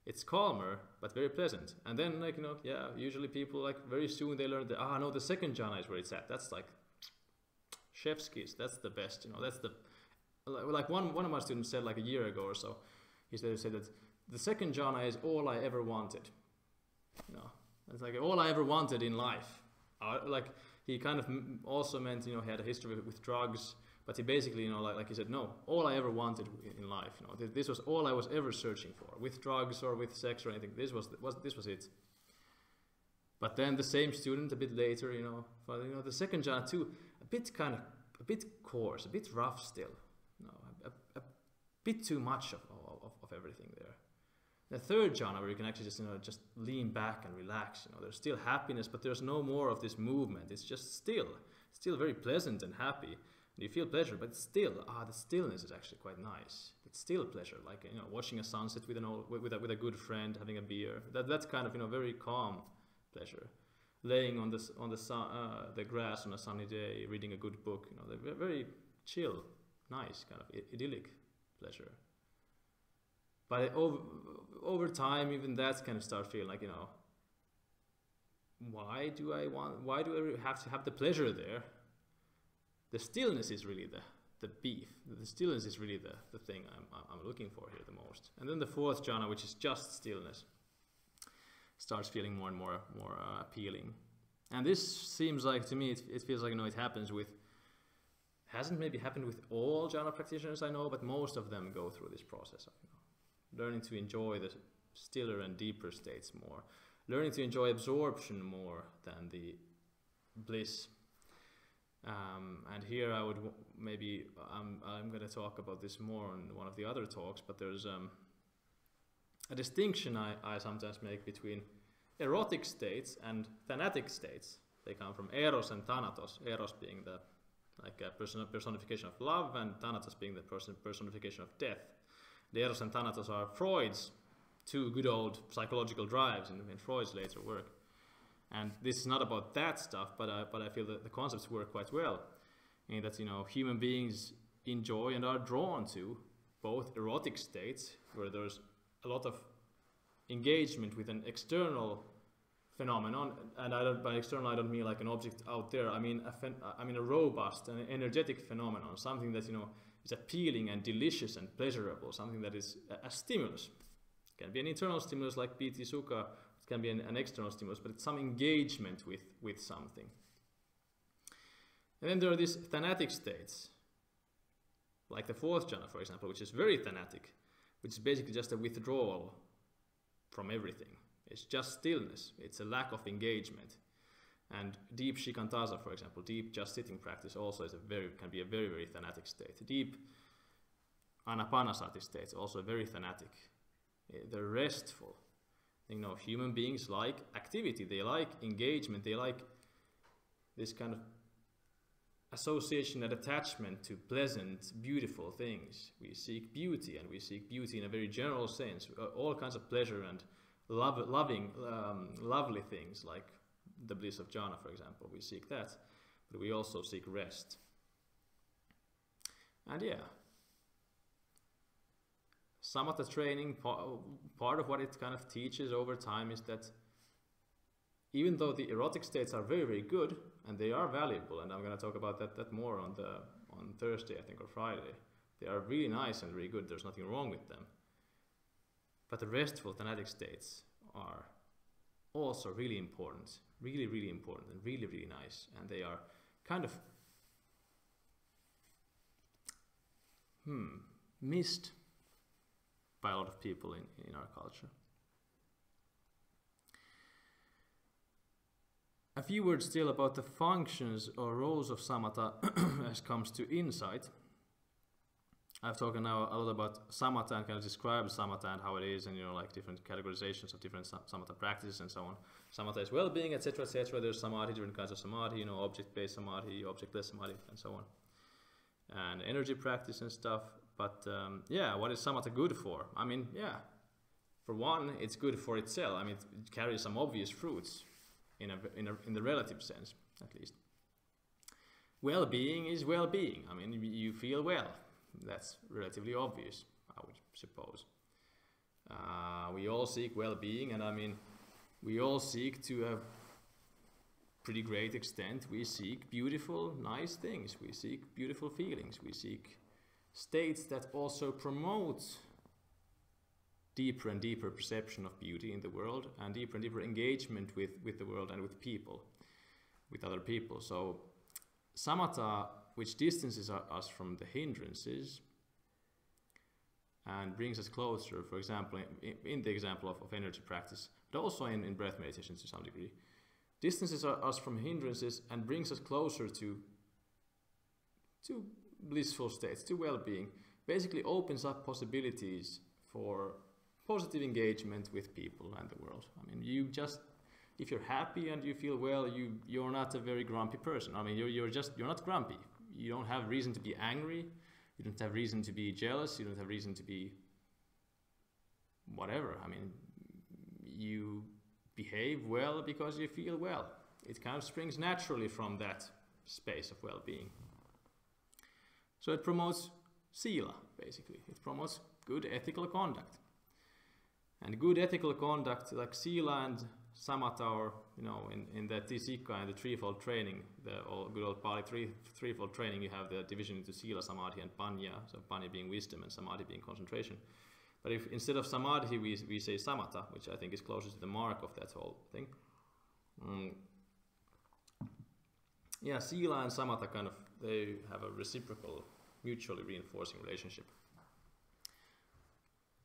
It's calmer, but very pleasant. And then, like, you know, yeah, usually people, like, very soon they learn that, no, the second jhana is where it's at. That's like chef's kiss. That's the best, you know. That's the, like one of my students said, like a year ago or so, he said that the second jhana is all I ever wanted. You know, it's like all I ever wanted in life. Like, he kind of also meant, you know, he had a history with drugs, but he basically, you know, like he said, no, all I ever wanted in life, you know, this was all I was ever searching for, with drugs or with sex or anything. This was it. But then the same student a bit later, you know, for, you know, the second jhana too, a bit coarse, a bit rough still, you know, a bit too much of everything there. The third jhana, where you can actually just, you know, just lean back and relax, you know, there's still happiness, but there's no more of this movement. It's just still very pleasant and happy. You feel pleasure, but still, the stillness is actually quite nice. It's still pleasure, like, you know, watching a sunset with a good friend, having a beer. That's kind of, you know, very calm pleasure. Laying on the grass on a sunny day, reading a good book, you know, they're very chill, nice, kind of idyllic pleasure. But over time, even that's kind of start feeling like, you know, why do I have to have the pleasure there? The stillness is really the beef. The stillness is really the thing I'm looking for here the most. And then the fourth jhana, which is just stillness, starts feeling more and more appealing. And this seems like, to me, it feels like, you know, it hasn't maybe happened with all jhana practitioners I know, but most of them go through this process of, you know, learning to enjoy the stiller and deeper states more, learning to enjoy absorption more than the bliss. And here I would maybe, I'm going to talk about this more on one of the other talks, but there's a distinction I sometimes make between erotic states and thanatic states. They come from eros and thanatos, eros being the personification of love, and thanatos being the personification of death. The eros and thanatos are Freud's two good old psychological drives in Freud's later work. And this is not about that stuff, but I feel that the concepts work quite well, in that, you know, human beings enjoy and are drawn to both erotic states, where there's a lot of engagement with an external phenomenon, and by external I don't mean like an object out there. I mean a robust and energetic phenomenon, something that, you know, is appealing and delicious and pleasurable, something that is a stimulus. It can be an internal stimulus like piti sukha. It can be an external stimulus, but it's some engagement with something. And then there are these thanatic states, like the fourth jhana, for example, which is very thanatic, which is basically just a withdrawal from everything. It's just stillness. It's a lack of engagement. And deep shikantaza, for example, deep just sitting practice also can be a very, very thanatic state. Deep anapanasati states also very thanatic. They're restful. You know, human beings like activity, they like engagement, they like this kind of association and attachment to pleasant, beautiful things. We seek beauty, and we seek beauty in a very general sense. All kinds of pleasure and lovely things, like the bliss of jhana, for example. We seek that, but we also seek rest. And yeah, Samatha training, part of what it kind of teaches over time is that even though the erotic states are very, very good, and they are valuable, and I'm going to talk about that more on Thursday, I think, or Friday. They are really nice and really good. There's nothing wrong with them. But the restful Tanatic states are also really important, really, really important, and really, really nice. And they are kind of missed by a lot of people in our culture. A few words still about the functions or roles of samatha as comes to insight. I've talked now a lot about samatha and kind of described samatha and how it is, and like different categorizations of different samatha practices and so on. Samatha is well-being, etc., etc. There's samadhi, different kinds of samadhi, object-based samadhi, objectless samadhi, and so on. And energy practice and stuff. But yeah, what is samatha good for? I mean, yeah, for one, it's good for itself. I mean, it carries some obvious fruits in the relative sense, at least. Well-being is well-being. I mean, you feel well. That's relatively obvious, I would suppose. We all seek well-being, and I mean, we all seek to a pretty great extent. We seek beautiful, nice things. We seek beautiful feelings. We seek states that also promote deeper and deeper perception of beauty in the world, and deeper engagement with the world and with people, with other people. So samatha, which distances us from the hindrances and brings us closer, for example, in the example of energy practice, but also in breath meditation to some degree, distances us from hindrances and brings us closer to blissful states, to well-being, basically opens up possibilities for positive engagement with people and the world. I mean, if you're happy and you feel well, you're not a very grumpy person. I mean, you're not grumpy. You don't have reason to be angry. You don't have reason to be jealous. You don't have reason to be whatever. I mean, you behave well because you feel well. It kind of springs naturally from that space of well-being. So it promotes sila, basically. It promotes good ethical conduct. And good ethical conduct, like sila and samatha, or in the tisika and the threefold training, the good old Pali threefold training, you have the division into sila, samadhi, and panya. So panya being wisdom and samadhi being concentration. But if instead of samadhi we say samatha, which I think is closest to the mark of that whole thing. Yeah, sila and samatha they have a reciprocal, mutually reinforcing relationship.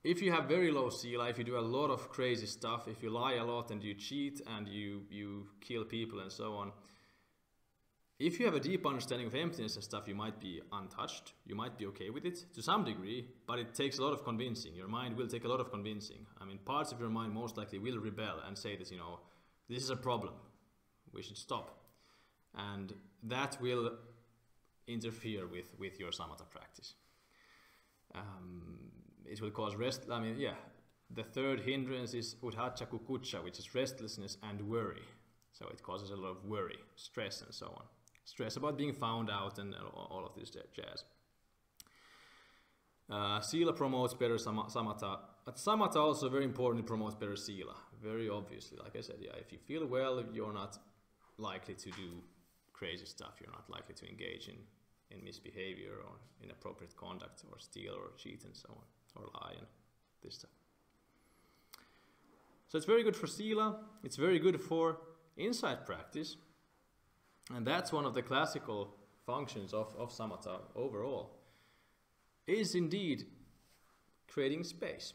If you have very low sila, if you do a lot of crazy stuff, if you lie a lot and you cheat and you kill people and so on, if you have a deep understanding of emptiness and stuff, you might be untouched, you might be okay with it to some degree, but it takes a lot of convincing. Your mind will take a lot of convincing. I mean, parts of your mind most likely will rebel and say that, this is a problem, we should stop. And that will interfere with your samatha practice. It will cause I mean, yeah, the third hindrance is udhacha kukucha, which is restlessness and worry. So it causes a lot of worry, stress, and so on. Stress about being found out and all of this jazz. Sila promotes better samatha, but samatha also very importantly promotes better sila. Very obviously, like I said, yeah, if you feel well, you're not likely to do crazy stuff. You're not likely to engage in misbehavior or inappropriate conduct or steal or cheat and so on, or lie and this stuff. So it's very good for sila, it's very good for insight practice, and that's one of the classical functions of samatha overall, is indeed creating space.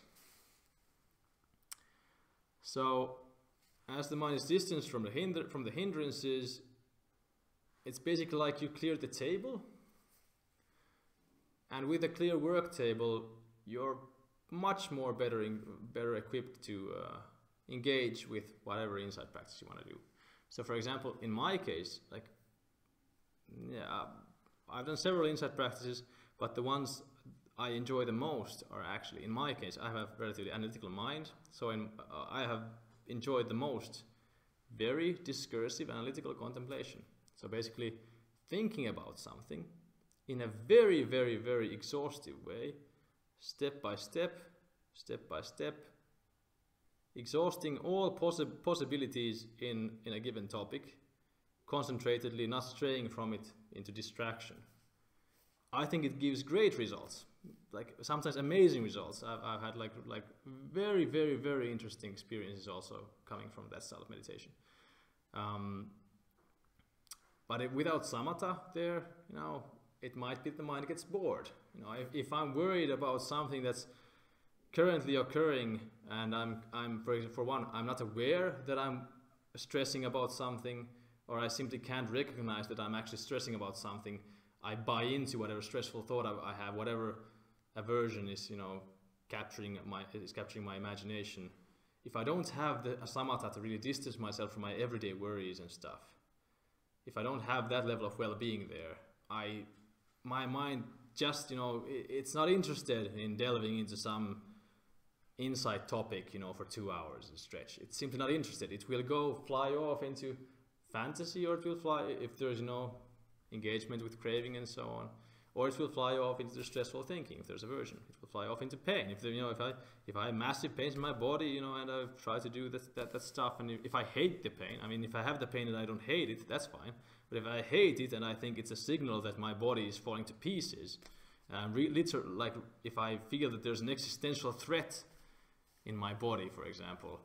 So as the mind is distanced from the hindrances, it's basically like you clear the table, and with a clear work table, you're much more better equipped to engage with whatever insight practice you want to do. So for example, in my case, I've done several insight practices, but the ones I enjoy the most are actually, in my case, I have a relatively analytical mind, so I have enjoyed the most very discursive analytical contemplation. So basically thinking about something in a very, very, very exhaustive way, step by step, exhausting all possibilities in a given topic, concentratedly, not straying from it into distraction. I think it gives great results. like sometimes amazing results. I've had like very, very, very interesting experiences also coming from that style of meditation. But without samatha there, you know, it might be the mind gets bored. You know, if I'm worried about something that's currently occurring, and I'm for one, I'm not aware that I'm stressing about something, or I simply can't recognize that I'm actually stressing about something. I buy into whatever stressful thought I have, whatever aversion is, you know, capturing my imagination. If I don't have the samatha to really distance myself from my everyday worries and stuff, if I don't have that level of well-being there, my mind just, you know, it's not interested in delving into some insight topic, you know, for 2 hours a stretch. It's simply not interested. It will go fly off into fantasy, or it will fly, if there's no engagement with craving and so on, or it will fly off into the stressful thinking if there's aversion. It will fly off into pain. If there, you know, if I have massive pains in my body, you know, and I try to do that stuff, and if I hate the pain, I mean, if I have the pain and I don't hate it, that's fine. But if I hate it and I think it's a signal that my body is falling to pieces, literally, like if I feel that there's an existential threat in my body, for example,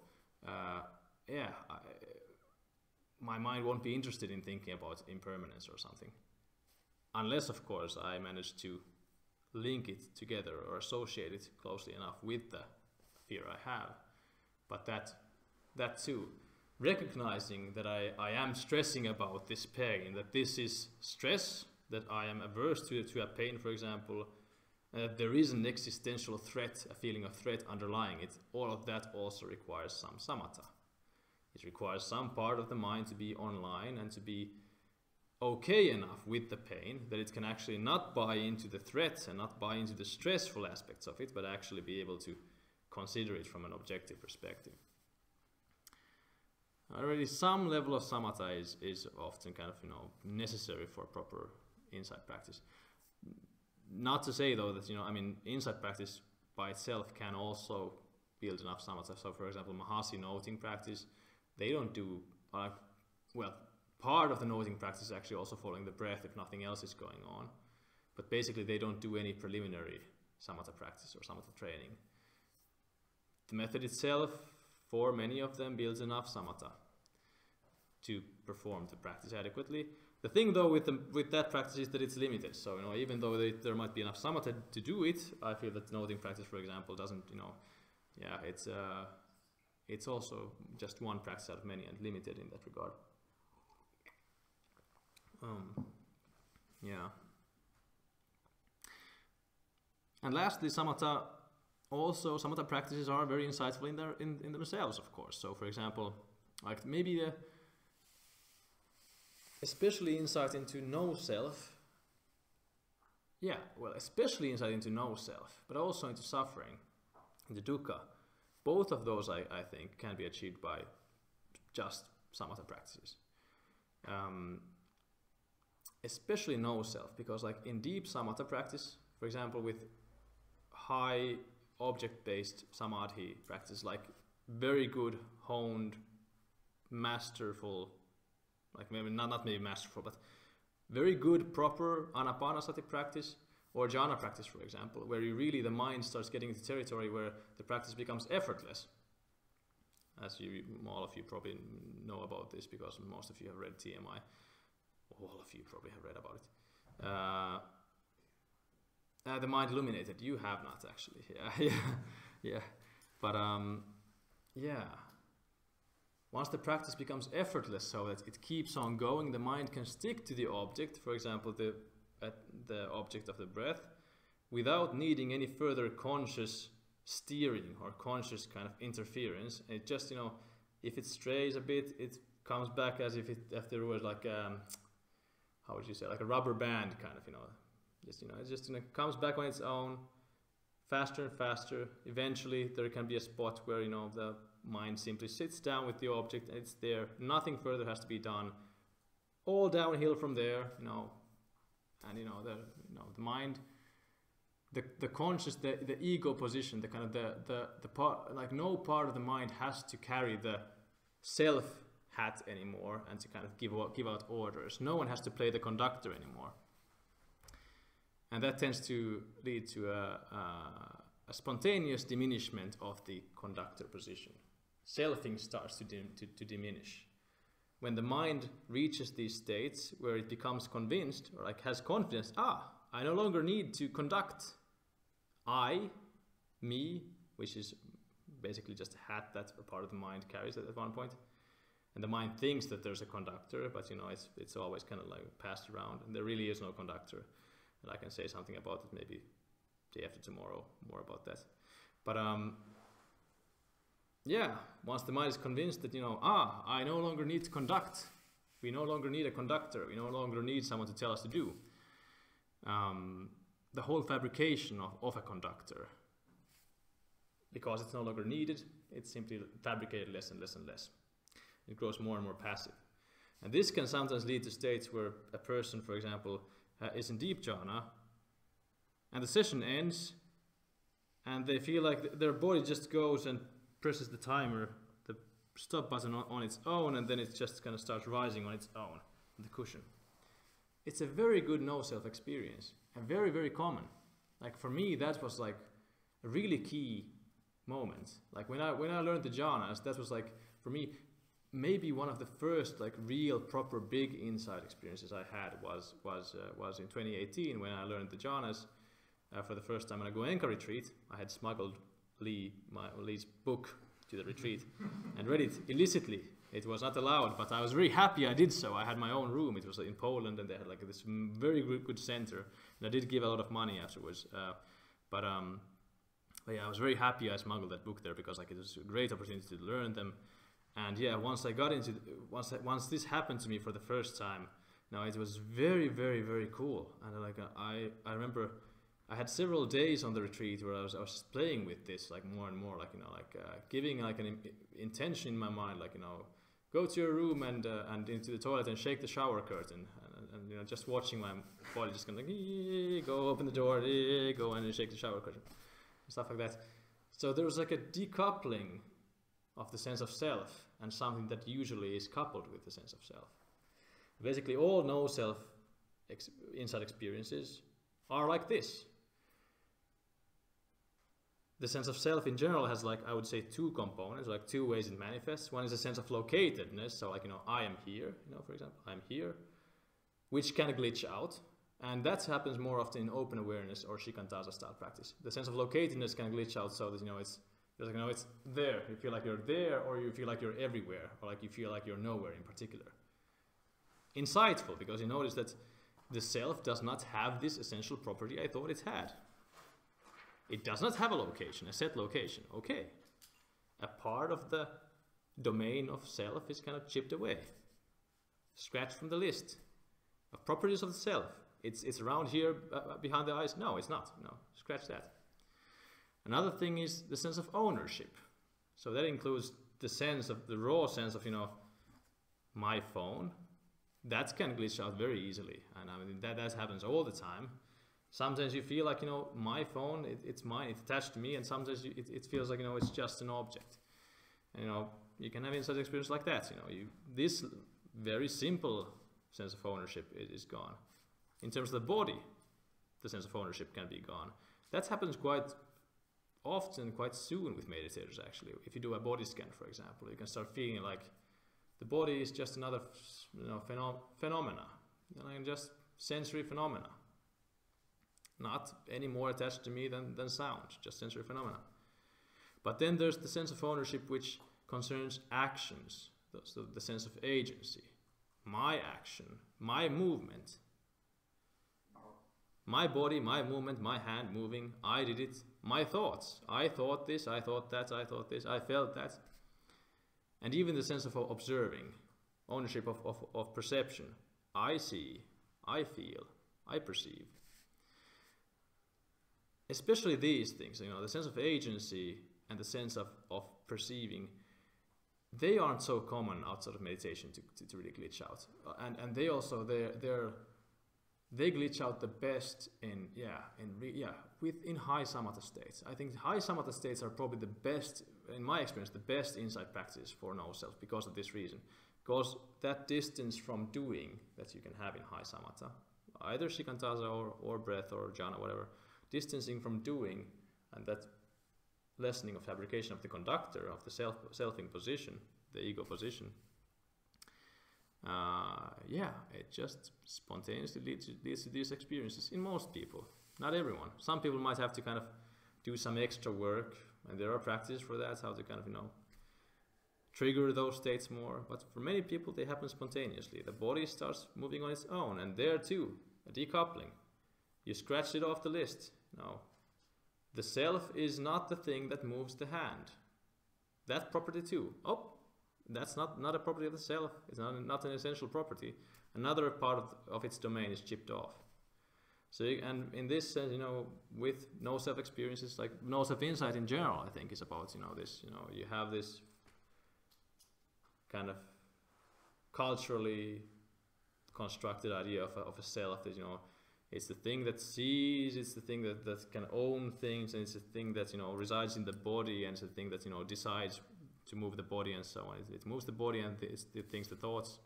my mind won't be interested in thinking about impermanence or something. Unless, of course, I manage to link it together or associate it closely enough with the fear I have. But that too, recognizing that I am stressing about this pain, that this is stress, that I am averse to a pain, for example, that there is an existential threat, a feeling of threat underlying it, all of that also requires some samatha. It requires some part of the mind to be online and to be okay enough with the pain that it can actually not buy into the threat and not buy into the stressful aspects of it, but actually be able to consider it from an objective perspective. Already some level of samatha is often kind of, you know, necessary for proper insight practice. Not to say though that, you know, I mean, insight practice by itself can also build enough samatha. So for example, Mahasi noting practice, they don't do, well, part of the noting practice is actually also following the breath if nothing else is going on. But basically they don't do any preliminary samatha practice or samatha training. The method itself, for many of them, builds enough samatha to perform the practice adequately. The thing though with that practice is that it's limited. So, you know, even though there might be enough samatha to do it, I feel that noting practice, for example, doesn't, you know, it's also just one practice out of many and limited in that regard. And lastly, samatha practices are very insightful in themselves, of course. So for example, like maybe especially insight into no self, especially insight into no self, but also into suffering, into dukkha. Both of those I think can be achieved by just samatha practices. Especially no self, because like in deep samatha practice, for example, with high object-based samādhi practice, like very good, honed, masterful, like maybe not maybe masterful, but very good, proper anapanasati practice, or jhana practice, for example, where the mind starts getting into territory where the practice becomes effortless. As all of you probably know about this, because most of you have read TMI. All of you probably have read about it. The mind illuminated. You have not, actually. Yeah. But once the practice becomes effortless, so that it keeps on going, the mind can stick to the object, for example, the object of the breath, without needing any further conscious steering or conscious kind of interference. And it just, you know, if it strays a bit, it comes back as if there was like how would you say, like a rubber band kind of, you know, it just comes back on its own, faster and faster. Eventually there can be a spot where, you know, the mind simply sits down with the object and it's there. Nothing further has to be done. All downhill from there, you know, and the mind, the conscious, the ego position, the kind of the part, like no part of the mind has to carry the self hat anymore and to kind of give out orders. No one has to play the conductor anymore. And that tends to lead to a spontaneous diminishment of the conductor position. Selfing starts to diminish. When the mind reaches these states where it becomes convinced, or like has confidence, I no longer need to conduct. I, me, which is basically just a hat that a part of the mind carries at one point. And the mind thinks that there's a conductor, but you know, it's always kind of like passed around, and there really is no conductor. And I can say something about it maybe day after tomorrow, more about that. But yeah, once the mind is convinced that, you know, I no longer need to conduct. We no longer need a conductor. We no longer need someone to tell us to do. The whole fabrication of a conductor, because it's no longer needed, it's simply fabricated less and less and less. It grows more and more passive. And this can sometimes lead to states where a person, for example, is in deep jhana, and the session ends, and they feel like their body just goes and presses the timer, the stop button on its own, and then it just kind of starts rising on its own, on the cushion. It's a very good no-self experience, and very, very common. Like for me, that was like a really key moment. Like when I learned the jhanas, that was like, for me, maybe one of the first like real proper big insight experiences I had was in 2018 when I learned the jhanas for the first time on a Goenka retreat. I had smuggled Lee's book to the retreat and read it illicitly. It was not allowed, but I was very happy I did so. I had my own room. It was in Poland, and they had like this very good center, and I did give a lot of money afterwards. But yeah, I was very happy I smuggled that book there, because like it was a great opportunity to learn them. And yeah, once I got into once this happened to me for the first time, now it was very, very, very cool. And like I remember I had several days on the retreat where I was playing with this like more and more, like, you know, like giving like an intention in my mind, like, you know, go to your room and into the toilet and shake the shower curtain, and you know, just watching my body just kind of like go open the door, go and shake the shower curtain, and stuff like that. So there was like a decoupling of the sense of self and something that usually is coupled with the sense of self. Basically, all no-self insight experiences are like this. The sense of self in general has, like, I would say, two components, like two ways it manifests. One is a sense of locatedness, so like, you know, I am here, you know, for example, I'm here, which can glitch out. And that happens more often in open awareness or shikantaza style practice. The sense of locatedness can glitch out so that, you know, it's like, you know, it's there. You feel like you're there, or you feel like you're everywhere, or like you feel like you're nowhere in particular. Insightful, because you notice that the self does not have this essential property I thought it had. It does not have a location, a set location. Okay. A part of the domain of self is kind of chipped away. Scratched from the list of properties of the self. It's around here behind the eyes. No, it's not. No, scratch that. Another thing is the sense of ownership. So that includes the sense of, the raw sense of, you know, my phone. That can glitch out very easily. And I mean, that happens all the time. Sometimes you feel like, you know, my phone, it's mine, it's attached to me, and sometimes it feels like, you know, it's just an object. And, you know, you can have insight experience like that. You know, this very simple sense of ownership is gone. In terms of the body, the sense of ownership can be gone. That happens quite often, quite soon with meditators, actually. If you do a body scan, for example, you can start feeling like the body is just another, you know, phenomena, and just sensory phenomena. Not any more attached to me than sound, just sensory phenomena. But then there's the sense of ownership which concerns actions, so the sense of agency. My action, my movement, my body, my movement, my hand moving, I did it, my thoughts. I thought this, I thought that, I thought this, I felt that. And even the sense of observing, ownership of perception. I see, I feel, I perceive. Especially these things, you know, the sense of agency and the sense of perceiving, they aren't so common outside of meditation to really glitch out. And they also, they glitch out the best in high samatha states. I think high samatha states are probably the best, in my experience, the best insight practice for no self, because of this reason. Because that distance from doing that you can have in high samatha, either shikantaza or breath or jhana, whatever, distancing from doing, and that lessening of fabrication of the conductor, of the selfing position, the ego position, it just spontaneously leads to these experiences in most people. Not everyone. Some people might have to kind of do some extra work, and there are practices for that, how to kind of, trigger those states more. But for many people, they happen spontaneously. The body starts moving on its own, and there too, a decoupling. You scratch it off the list. No. The self is not the thing that moves the hand. That property too. Oh, that's not a property of the self. It's not an essential property. Another part of its domain is chipped off. So, and in this sense, with no self experiences, like no self insight in general, I think is about, this, you have this kind of culturally constructed idea of a self that, it's the thing that sees, it's the thing that can own things, and it's the thing that, resides in the body, and it's the thing that, decides to move the body and so on. It moves the body and it thinks the thoughts.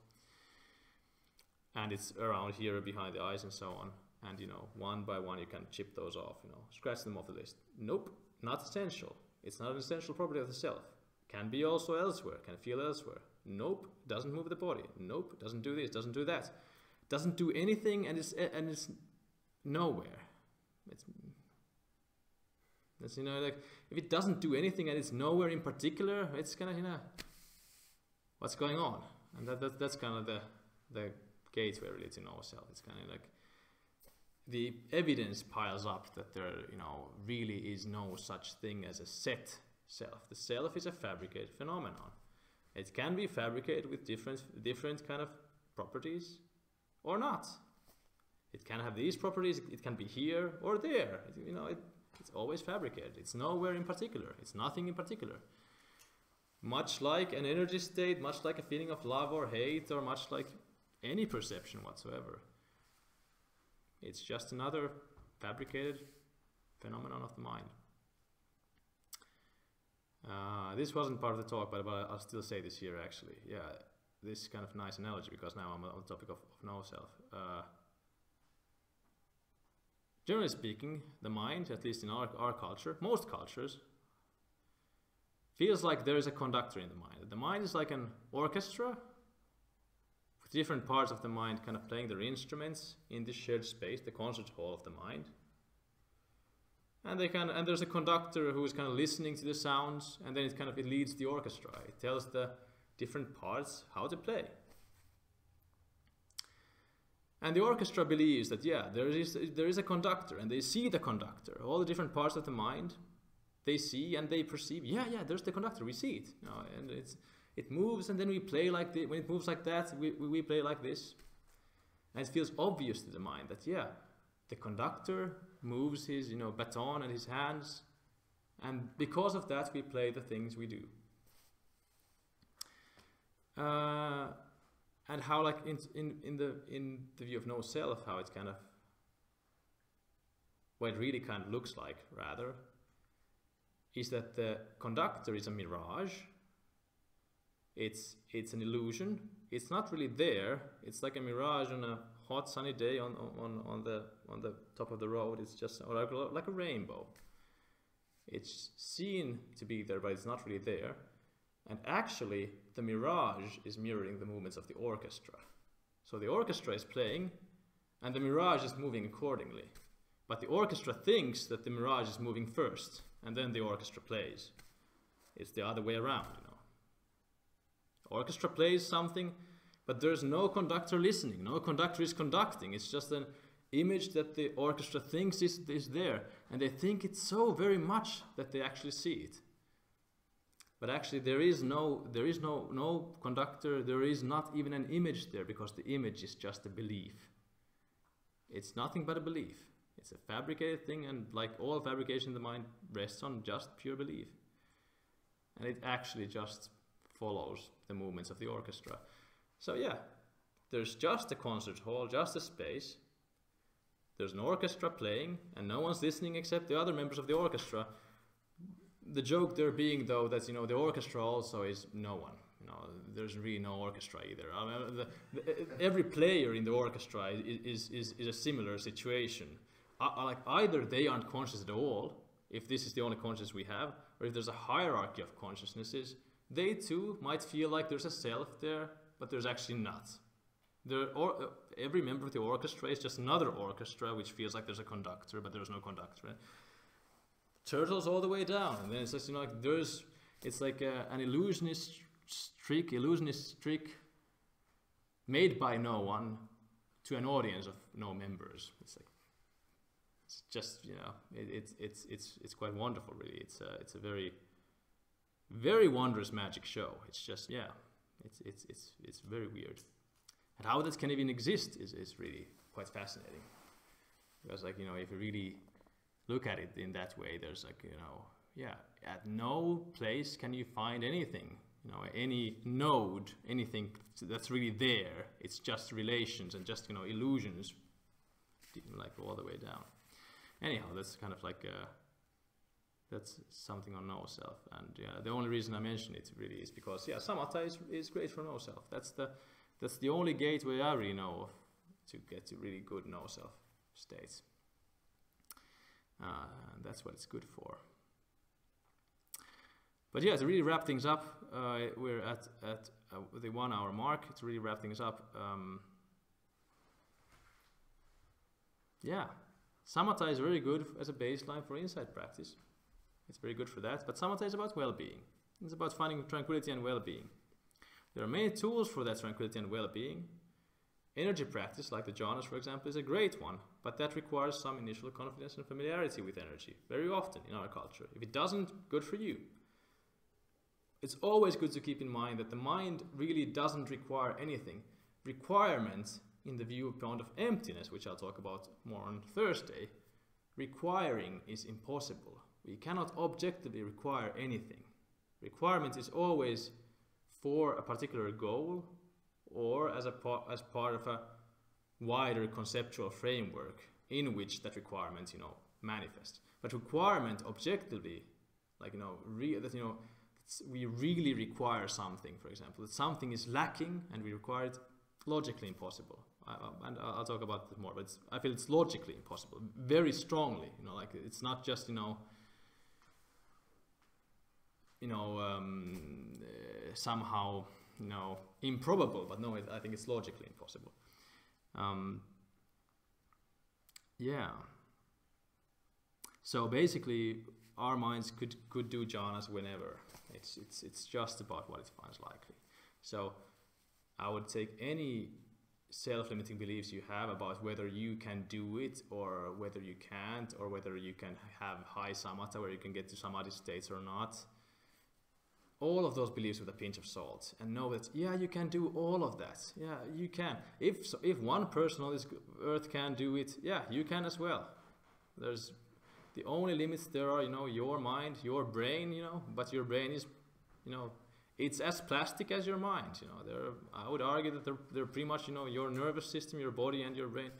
And it's around here behind the eyes and so on. And, one by one you can chip those off, scratch them off the list. Nope, not essential. It's not an essential property of the self. Can be also elsewhere, can feel elsewhere. Nope, doesn't move the body. Nope, doesn't do this, doesn't do that. Doesn't do anything, and it's nowhere. It's like, if it doesn't do anything and it's nowhere in particular, it's kind of, what's going on? And that's kind of the gateway really to know self. It's kind of like the evidence piles up that there, really is no such thing as a set self. The self is a fabricated phenomenon. It can be fabricated with different kind of properties or not. It can have these properties. It can be here or there. It's always fabricated. It's nowhere in particular. It's nothing in particular. Much like an energy state, much like a feeling of love or hate, or much like any perception whatsoever. It's just another fabricated phenomenon of the mind. This wasn't part of the talk, but I'll still say this here actually. Yeah, this is kind of nice analogy because now I'm on the topic of no self. Generally speaking, the mind, at least in our culture, most cultures, feels like there is a conductor in the mind. The mind is like an orchestra with different parts of the mind kind of playing their instruments in this shared space, the concert hall of the mind. And there's a conductor who is kind of listening to the sounds, and then it leads the orchestra. It tells the different parts how to play. And the orchestra believes that, there is a conductor, and they see the conductor. All the different parts of the mind, they see and they perceive, there's the conductor, we see it. And it moves, and then we play like this. When it moves like that, we play like this. And it feels obvious to the mind that, the conductor moves his, baton and his hands, and because of that, we play the things we do. And how, like in the view of no self, how it's kind of, what it really kind of looks like, rather, is that the conductor is a mirage. It's an illusion. It's not really there. It's like a mirage on a hot sunny day on the top of the road. It's just like a rainbow. It's seen to be there, but it's not really there. And actually, the mirage is mirroring the movements of the orchestra. So the orchestra is playing, and the mirage is moving accordingly. But the orchestra thinks that the mirage is moving first, and then the orchestra plays. It's the other way around, Orchestra plays something, but there's no conductor listening. No conductor is conducting. It's just an image that the orchestra thinks is there, and they think it so very much that they actually see it. But actually there is no conductor, there is not even an image there, because the image is just a belief. It's nothing but a belief. It's a fabricated thing, and like all fabrication in the mind rests on just pure belief. And it actually just follows the movements of the orchestra. So there's just a concert hall, just a space. There's an orchestra playing, and no one's listening except the other members of the orchestra. The joke there being, though, that the orchestra also is no one. there's really no orchestra either. I mean, every player in the orchestra is a similar situation. Like either they aren't conscious at all, if this is the only consciousness we have, or if there's a hierarchy of consciousnesses, they too might feel like there's a self there, but there's actually not. Every member of the orchestra is just another orchestra, which feels like there's a conductor, but there's no conductor. Right? Turtles all the way down, and then it's just like it's like an illusionist trick made by no one to an audience of no members. It's just it's quite wonderful, really. It's a very, very wondrous magic show. It's just it's very weird, and how that can even exist is really quite fascinating. Because if you really look at it in that way, there's at no place can you find anything, any node, anything that's really there. It's just relations and just illusions, like all the way down. Anyhow, that's kind of like that's something on no self, and the only reason I mention it really is because samatha is great for no self. That's the only gateway I really know of to get to really good no self states. And that's what it's good for. But to really wrap things up, we're at the 1 hour mark. To really wrap things up, samatha is very good as a baseline for insight practice. It's very good for that. But samatha is about well-being. It's about finding tranquility and well-being. There are many tools for that tranquility and well-being. Energy practice, like the jhanas, for example, is a great one, but that requires some initial confidence and familiarity with energy, very often in our culture. If it doesn't, good for you. It's always good to keep in mind that the mind really doesn't require anything. Requirement, in the viewpoint of emptiness, which I'll talk about more on Thursday, requiring is impossible. We cannot objectively require anything. Requirement is always for a particular goal, or as part of a wider conceptual framework in which that requirement, manifests. But requirement objectively, we really require something, for example, that something is lacking and we require it, logically impossible. And I'll talk about that more, but I feel it's logically impossible, very strongly. It's not just somehow improbable, but no, I think it's logically impossible. So basically, our minds could do jhanas whenever. It's just about what it finds likely. So I would take any self-limiting beliefs you have about whether you can do it or whether you can't, or whether you can have high samatha where you can get to samadhi states or not. All of those beliefs with a pinch of salt, and know that you can do all of that. Yeah, you can. If one person on this earth can do it, you can as well. There's the only limits there are, your mind, your brain, but your brain is, it's as plastic as your mind. I would argue that they're pretty much, your nervous system, your body, and your brain,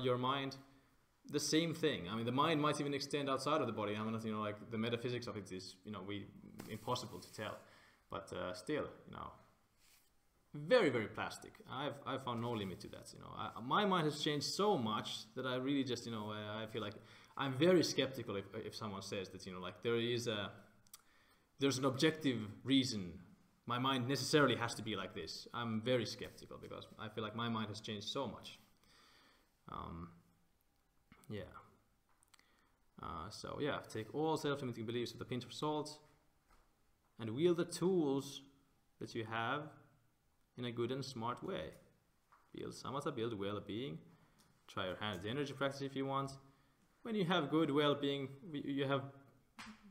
your mind, the same thing. I mean, the mind might even extend outside of the body. I mean, the metaphysics of it is, impossible to tell, but still, very, very plastic. I've found no limit to that. My mind has changed so much that I really just, I feel like I'm very skeptical if someone says that, there's an objective reason my mind necessarily has to be like this. I'm very skeptical because I feel like my mind has changed so much. Take all self-limiting beliefs with a pinch of salt and wield the tools that you have in a good and smart way. Build samatha, build well-being. Try your hand at the energy practice if you want. When you have good well-being, you have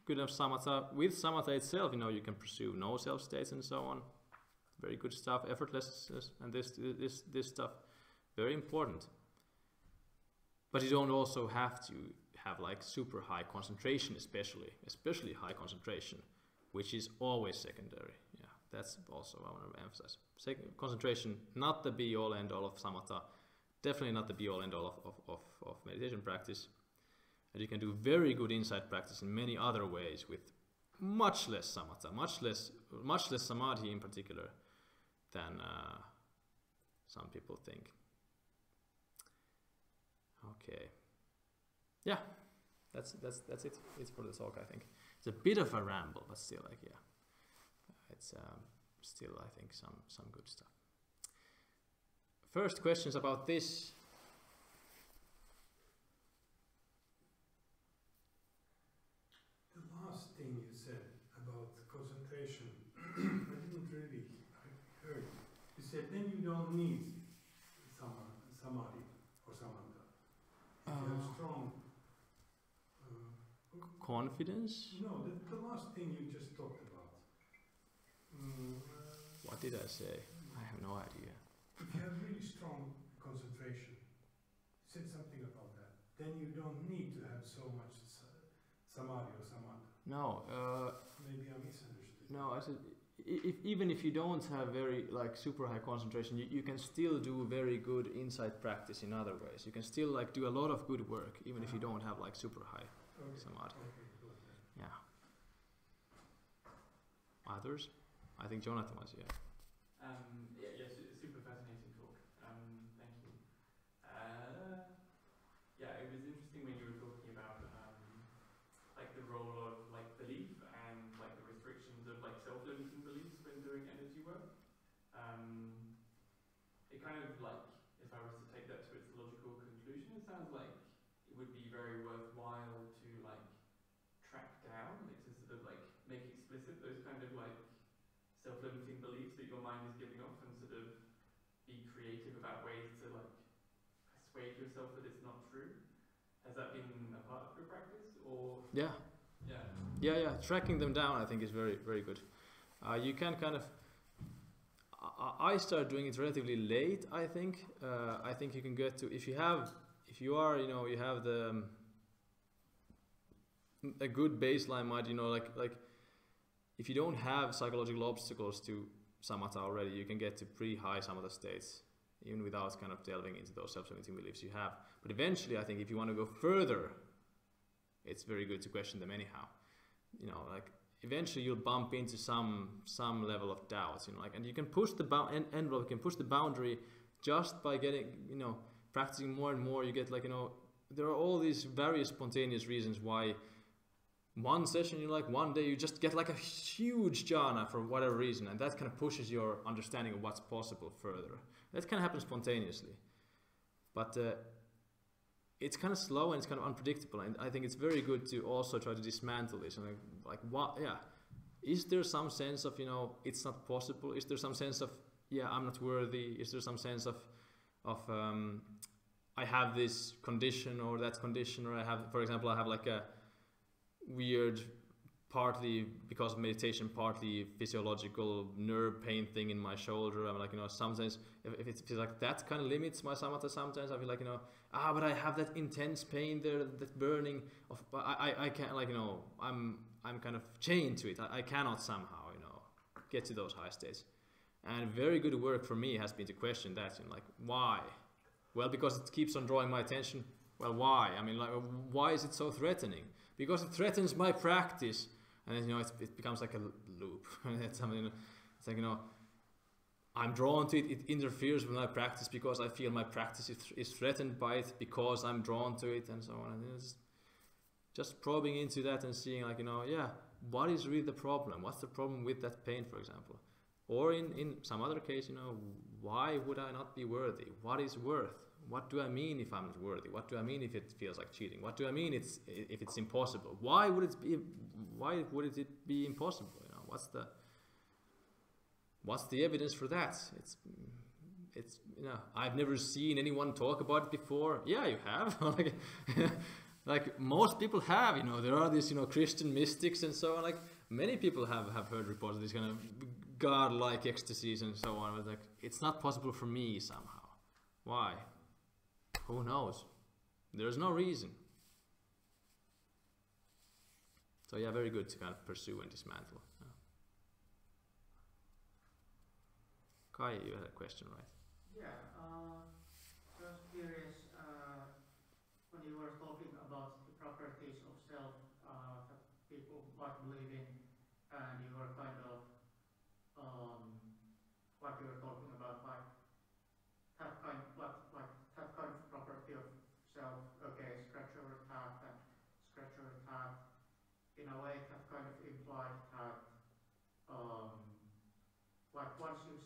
good enough samatha. With samatha itself, you can pursue no self states and so on. Very good stuff, effortlessness, and this stuff, very important. But you don't also have to have super high concentration, especially high concentration, which is always secondary. That's also I want to emphasize. Concentration, not the be-all end-all of samatha, definitely not the be-all end-all of meditation practice. And you can do very good insight practice in many other ways with much less samatha, much less samadhi in particular than some people think. Okay, yeah, that's it. It's for the talk. I think it's a bit of a ramble, but still, like, yeah, it's still, I think, some good stuff. First questions about this. The last thing you said about concentration, I didn't really heard. You said then you don't need samadhi or samatha. If you have strong confidence? No, the last thing you just talked about. What did I say? I have no idea. If you have really strong concentration, you said something about that, then you don't need to have so much samadhi or samatha. No. Maybe I misunderstood. No, I said even if you don't have very like super high concentration, you can still do very good insight practice in other ways. You can still like do a lot of good work even if you don't have like super high samadhi. Okay, cool. Yeah. Others? I think Jonathan was, yeah. Super fascinating talk. Thank you. It was interesting when you were talking about like the role of like belief and like the restrictions of like self-limiting beliefs when doing energy work. It kind of like, if I was to take that to its logical conclusion, it sounds like it would be very worthwhile to like track down, like to sort of like make explicit those kind of like self-limiting beliefs that your mind is giving off and sort of be creative about ways to like persuade yourself that it's not true. Has that been a part of your practice, or? Yeah. Tracking them down, I think, is very, very good. You can kind of. I started doing it relatively late. I think. I think you can get to if you have the a good baseline mind. Like if you don't have psychological obstacles to samatha already, you can get to pretty high samatha states, even without kind of delving into those self-limiting beliefs you have. But eventually, I think if you want to go further, it's very good to question them anyhow. Like eventually you'll bump into some level of doubts, and you can push the envelope, you can push the boundary just by getting, practicing more and more. You get like, there are all these various spontaneous reasons why one session one day you just get like a huge jhana for whatever reason, and that kind of pushes your understanding of what's possible further. That kind of happens spontaneously, but it's kind of slow and it's kind of unpredictable, and I think it's very good to also try to dismantle this and is there some sense of it's not possible? Is there some sense of I'm not worthy? Is there some sense of I have this condition or that condition, or I have, for example, I have like a weird, partly because of meditation, partly physiological nerve pain thing in my shoulder. I'm like, sometimes if it feels like that kind of limits my samatha, sometimes I feel like, but I have that intense pain there, that burning of, I can't, like, I'm kind of chained to it. I cannot somehow, get to those high states. And very good work for me has been to question that, like, why? Well, because it keeps on drawing my attention. Well, why? I mean, like, why is it so threatening? Because it threatens my practice. And then, it becomes like a loop. It's like, I'm drawn to it. It interferes with my practice because I feel my practice is threatened by it because I'm drawn to it, and so on. And it's just probing into that and seeing, like, what is really the problem? What's the problem with that pain, for example? Or in some other case, why would I not be worthy? What is worth? What do I mean if I'm not worthy? What do I mean if it feels like cheating? What do I mean if it's impossible? Why would it be impossible? What's the evidence for that? It's I've never seen anyone talk about it before. Yeah, you have. Like most people have. There are these Christian mystics and so on. Like many people have heard reports of these kind of God-like ecstasies and so on. But like it's not possible for me somehow. Why? Who knows? There's no reason. So yeah, very good to kind of pursue and dismantle. Kai, you had a question, right? Yeah, just curious, when you were talking about the properties of self that people like believe in,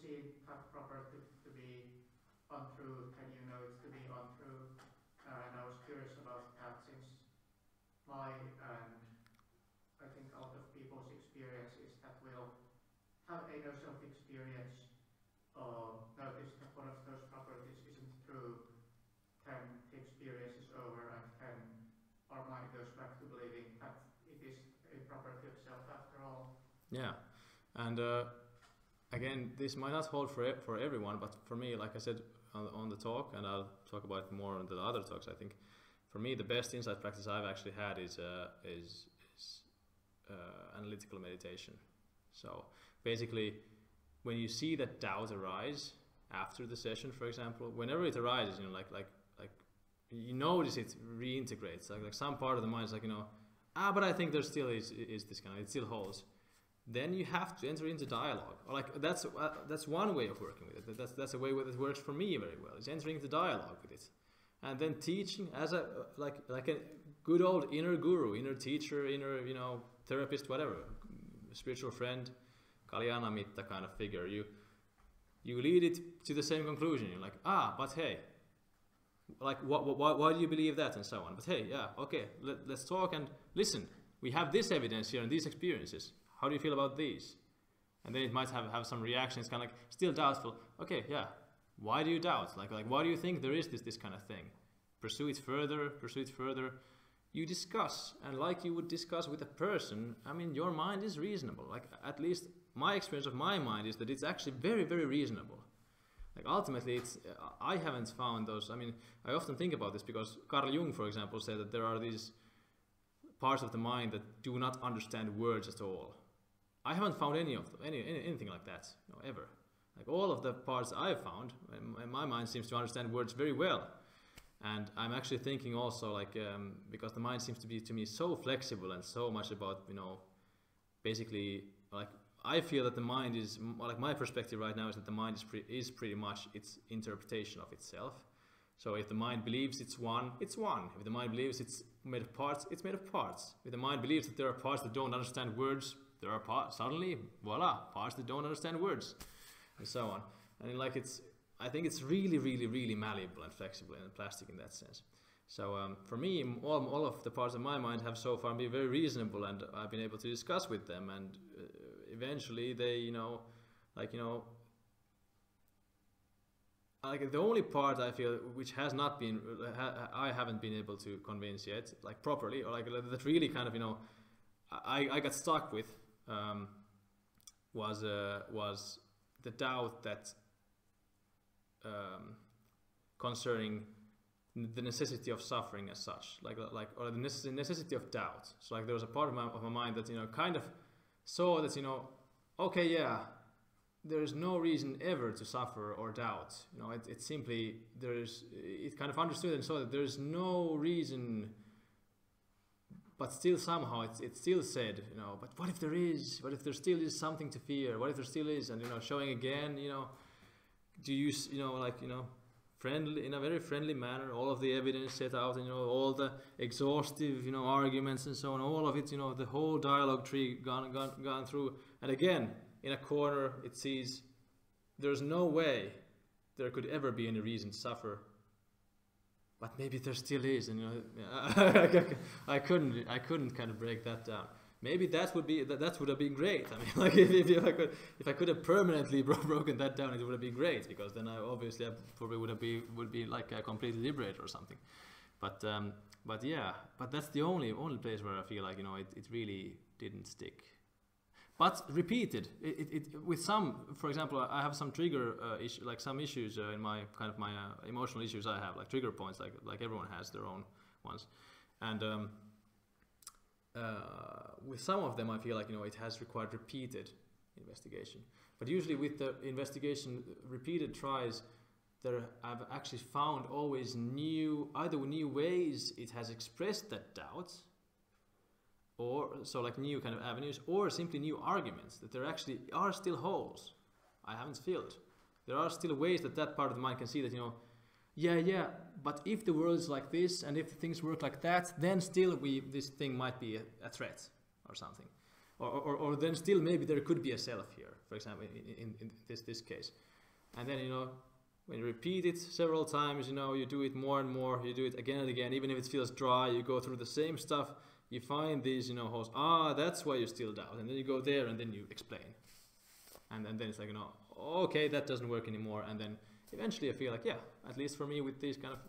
see that property to be untrue, can you know it to be untrue? And I was curious about that since my and I think a lot of people's experience is that we'll have a no self-experience or notice that one of those properties isn't true, then the experience is over and then our mind goes back to believing that it is a property of self after all. Yeah, and again, this might not hold for everyone, but for me, like I said on the talk, and I'll talk about it more on the other talks, I think, for me, the best insight practice I've actually had is analytical meditation. So basically, when you see that doubt arise after the session, for example, whenever it arises, you know, like you notice it reintegrates, like some part of the mind is like, you know, but I think there still is this kind of, it still holds. Then you have to enter into dialogue. Or like that's one way of working with it. That's a way that works for me very well. Is entering into dialogue with it, and then teaching as a like a good old inner guru, inner teacher, inner, you know, therapist, whatever, spiritual friend, kalyana mitta kind of figure. You lead it to the same conclusion. You're like, but hey, like why do you believe that, and so on. But hey, yeah, okay, let's talk and listen. We have this evidence here and these experiences. How do you feel about these? And then it might have some reactions, kind of like still doubtful. Okay, yeah. Why do you doubt? Like why do you think there is this kind of thing? Pursue it further. You discuss, and like you would discuss with a person. I mean, your mind is reasonable. Like at least my experience of my mind is that it's actually very, very reasonable. Like ultimately, I haven't found those. I mean, I often think about this because Carl Jung, for example, said that there are these parts of the mind that do not understand words at all. I haven't found anything like that, you know, ever. Like all of the parts I've found, my mind seems to understand words very well. And I'm actually thinking also, like, because the mind seems to be, to me, so flexible and so much about, you know, basically, like, I feel that the mind is, like, my perspective right now is that the mind is pretty much its interpretation of itself. So if the mind believes it's one, it's one. If the mind believes it's made of parts, it's made of parts. If the mind believes that there are parts that don't understand words, there are parts, suddenly, voila, parts that don't understand words, and so on. And like I think it's really, really, really malleable and flexible and plastic in that sense. So for me, all of the parts of my mind have so far been very reasonable, and I've been able to discuss with them, and eventually they, you know, like, you know, like the only part I feel which has not been, I haven't been able to convince yet, like properly, or like that really kind of, you know, I got stuck with, was the doubt that concerning the necessity of suffering as such, or the necessity of doubt. So like there was a part of my mind that, you know, kind of saw that, you know, okay, yeah, there is no reason ever to suffer or doubt. You know, it simply, it kind of understood and saw that there is no reason, but still somehow it still said, you know, but what if there is? What if there still is something to fear? What if there still is? And, you know, showing again, you know, do you, you know, like, you know, friendly, in a very friendly manner, all of the evidence set out, and, you know, all the exhaustive, you know, arguments and so on, all of it, you know, the whole dialogue tree gone through. And again, in a corner, it sees there's no way there could ever be any reason to suffer, but maybe there still is, and, you know, I couldn't kind of break that down. Maybe that would have been great. I mean, like if I could have permanently broken that down, it would have been great, because then I probably would be like completely liberated or something. But yeah, but that's the only place where I feel like, you know, it really didn't stick. But repeated, with some, for example, I have some trigger like some issues in my kind of my emotional issues. I have like trigger points, like everyone has their own ones, and with some of them, I feel like, you know, it has required repeated investigation. But usually with the investigation, repeated tries, I've actually found always either new ways it has expressed that doubt, or so like new kind of avenues, or simply new arguments that there actually are still holes I haven't filled. There are still ways that part of the mind can see that, you know, yeah, but if the world is like this and if things work like that, then still this thing might be a threat or something. or then still maybe there could be a self here, for example, in this case. And then, you know, when you repeat it several times, you know, you do it more and more, you do it again and again, even if it feels dry, you go through the same stuff, you find these, you know, holes, that's why you still doubt, and then you go there and then you explain. And then it's like, you know, okay, that doesn't work anymore, and then eventually I feel like, yeah, at least for me with these kind of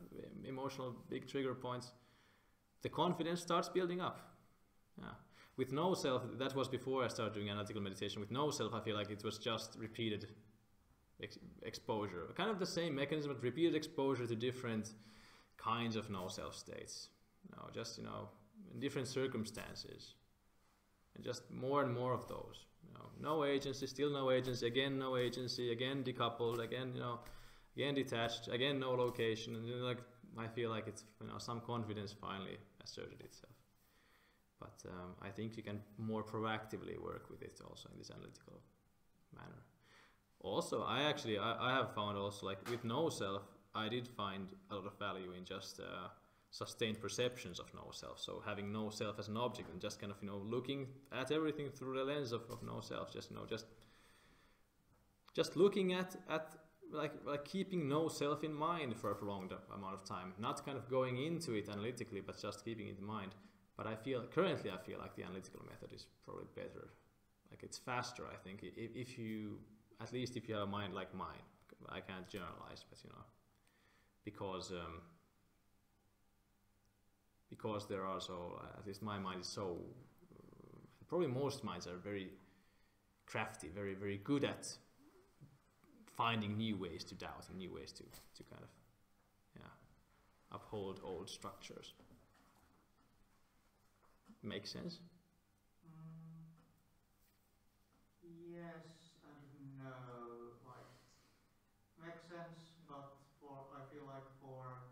emotional big trigger points, the confidence starts building up. Yeah. With no self, that was before I started doing analytical meditation. With no self, I feel like it was just repeated exposure. Kind of the same mechanism, but repeated exposure to different kinds of no self states. You know, just, you know, in different circumstances. And just more and more of those. You know, no agency, still no agency, again no agency, again decoupled, again, you know, again detached, again no location. And, you know, like, I feel like it's, you know, some confidence finally asserted itself. But I think you can more proactively work with it also in this analytical manner. Also, I have found also, like, with no self, I did find a lot of value in just sustained perceptions of no self. So having no self as an object and just kind of, you know, looking at everything through the lens of no self. Just, you know, just looking at like keeping no self in mind for a prolonged amount of time. Not kind of going into it analytically, but just keeping it in mind. But currently I feel like the analytical method is probably better. Like, it's faster, I think, if you, at least if you have a mind like mine. I can't generalize, but, you know, because there are so, at least my mind is so, probably most minds are very crafty, very, very good at finding new ways to doubt and new ways to kind of, yeah, uphold old structures. Make sense? Yes and no. Like, makes sense, but I feel like for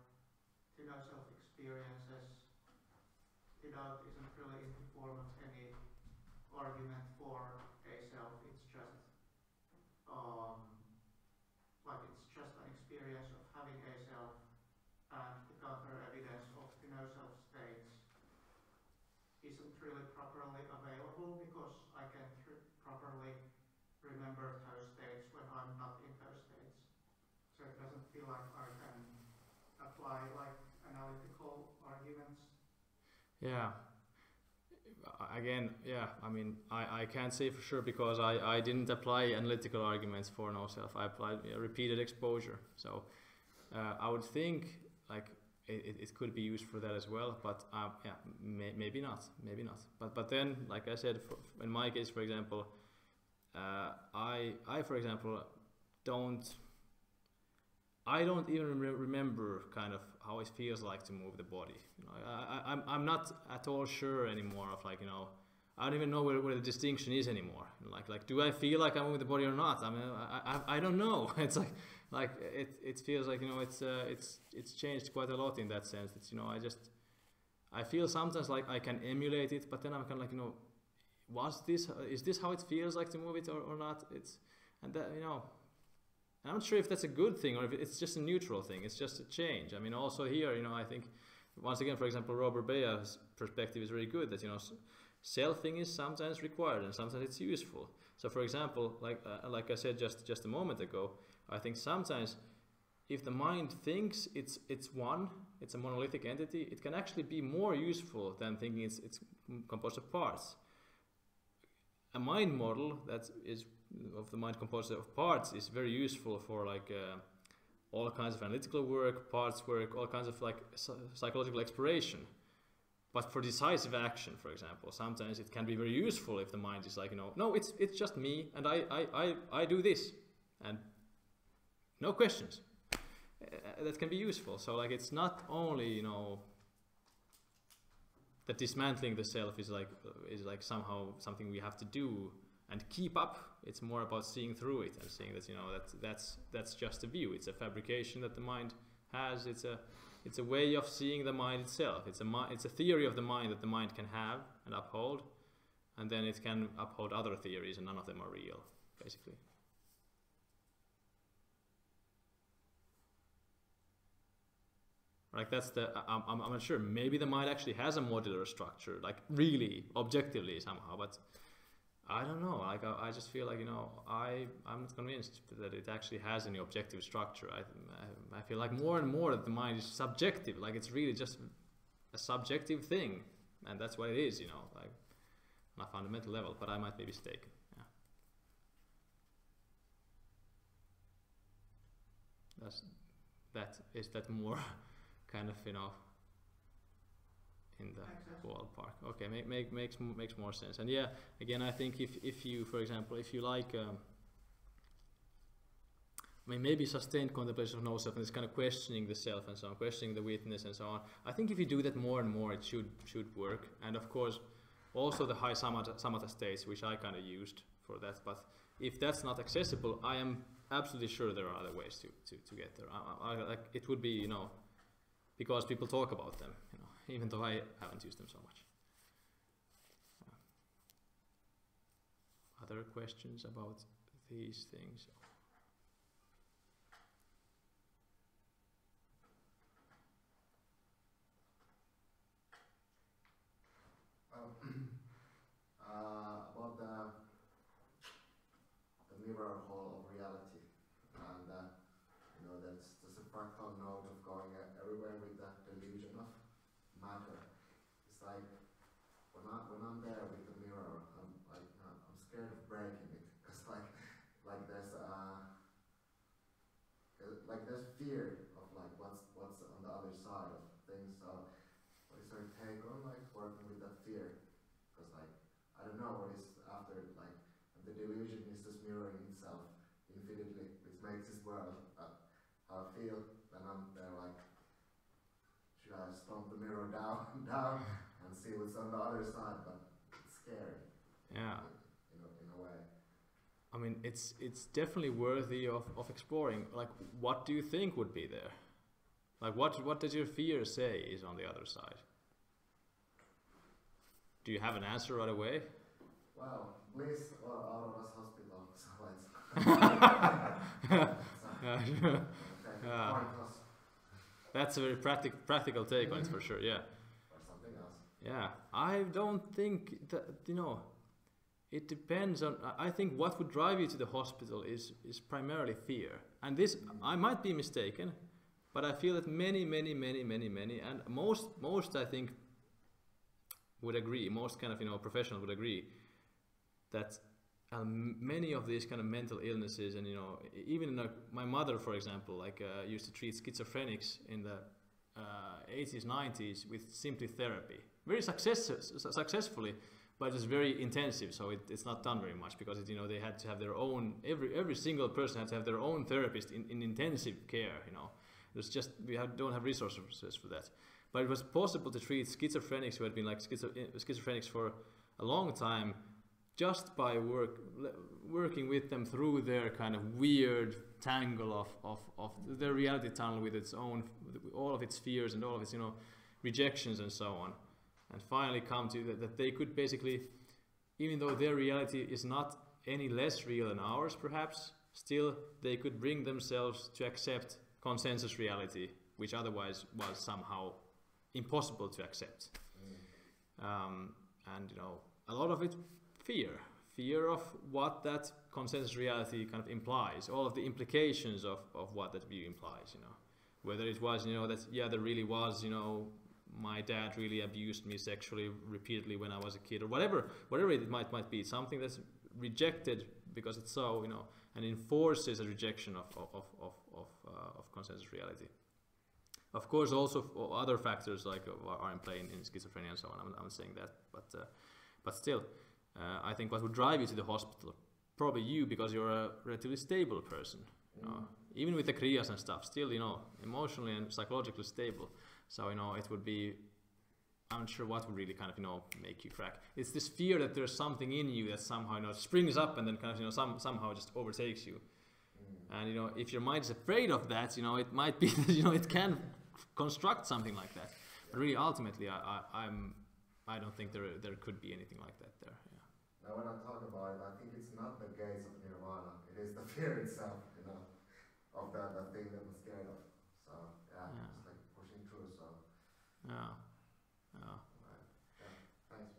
no self experiences, the doubt isn't really in the form of any argument for a self. It's just like, it's just an experience of having a self, and the counter evidence of the no self states isn't really properly available, because I can't properly remember those states when I'm not in those states. So it doesn't feel like I can apply like analytical arguments. Yeah. Again, yeah, I mean, I can't say for sure, because I didn't apply analytical arguments for no self. I applied repeated exposure. So I would think, like, it could be used for that as well, but yeah, maybe not. But then, like I said, in my case, for example, I for example don't even remember kind of how it feels like to move the body. You know, I'm not at all sure anymore of, like, you know, I don't even know where the distinction is anymore. Like, do I feel like I'm moving the body or not? I mean, I don't know. It's like it feels like, you know, it's changed quite a lot in that sense. It's, you know, I feel sometimes like I can emulate it, but then I'm kind of like, you know, is this how it feels like to move it or not? And that, you know, I'm not sure if that's a good thing or if it's just a neutral thing. It's just a change. I mean, also here, you know, I think, once again, for example, Robert Bea's perspective is very good, that, you know, selfing is sometimes required and sometimes it's useful. So, for example, like I said just a moment ago, I think sometimes if the mind thinks it's a monolithic entity, it can actually be more useful than thinking it's composed of parts. A mind model that is of the mind composed of parts is very useful for, like, all kinds of analytical work, parts work, all kinds of, like, psychological exploration. But for decisive action, for example, sometimes it can be very useful if the mind is like, you know, no, it's just me, and I do this, and no questions. That can be useful. So, like, it's not only, you know, that dismantling the self is like somehow something we have to do and keep up. It's more about seeing through it and seeing that, you know, that's just a view. It's a fabrication that the mind has. It's a way of seeing the mind itself. It's a theory of the mind that the mind can have and uphold, and then it can uphold other theories, and none of them are real, basically. Like, that's I'm not sure. Maybe the mind actually has a modular structure, like, really objectively somehow, but I don't know. Like I just feel like I'm not convinced that it actually has any objective structure. I feel like more and more that the mind is subjective. Like it's really just a subjective thing, and that's what it is. Like on a fundamental level. But I might be mistaken. Yeah. Is that more kind of in the ballpark. Okay, makes more sense. And yeah, again, I think if you, for example, if you like, maybe sustained contemplation of no self and this kind of questioning the self and so on, questioning the witness and so on. I think if you do that more and more, it should work. And of course, also the high samatha states, which I kind of used for that. But if that's not accessible, I am absolutely sure there are other ways to get there. Like it would be, because people talk about them, even though I haven't used them so much. Other questions about these things? About the mirror hall of reality, and there's a fractal note of going everywhere with the delusion of matter. It's like when I'm there with the mirror, I'm scared of breaking it, because there's fear of what's on the other side of things. So what is your take on working with that fear? Because I don't know what is after, the delusion is just mirroring itself infinitely, which makes this world. How I feel when I'm there, should I stomp the mirror down and see what's on the other side? But it's scary. Yeah. In a way. I mean, it's definitely worthy of exploring. Like, what do you think would be there? Like, what does your fear say is on the other side? Do you have an answer right away? Well, please, out of us hospital, so That's a very practical take on it for sure. Yeah. Or something else. Yeah, I don't think that it depends on. I think what would drive you to the hospital is primarily fear, and this I might be mistaken, but I feel that many, and most I think would agree. Most kind of professionals would agree that many of these kind of mental illnesses, and even my mother, for example, used to treat schizophrenics in the 80s, 90s with simply therapy, very successfully, but it was very intensive. So it's not done very much because they had to have their own. Every single person had to have their own therapist in intensive care. It's just don't have resources for that. But it was possible to treat schizophrenics who had been schizophrenics for a long time, just by working with them through their kind of weird tangle of their reality tunnel with its own, all of its fears and all of its rejections and so on, and finally come to that they could basically, even though their reality is not any less real than ours perhaps, still they could bring themselves to accept consensus reality, which otherwise was somehow impossible to accept. And a lot of it fear of what that consensus reality kind of implies, all of the implications of what that view implies, whether it was that there really was my dad really abused me sexually repeatedly when I was a kid, or whatever it might be, something that's rejected because it's so and enforces a rejection of consensus reality. Of course, also other factors are in play in schizophrenia and so on. I'm saying that, but still, I think what would drive you to the hospital, probably you, because you're a relatively stable person, even with the kriyas and stuff, still emotionally and psychologically stable. So it would be, I'm not sure what would really kind of make you crack. It's this fear that there's something in you that somehow springs up and then kind of somehow just overtakes you. And if your mind is afraid of that, it might be that it can construct something like that. But really, ultimately, I don't think there could be anything like that there. Yeah. Now, when I talk about it, I think it's not the gates of nirvana; it is the fear itself, of that thing that I'm scared of. So it's like pushing through. So yeah. Right. Yeah. Thanks.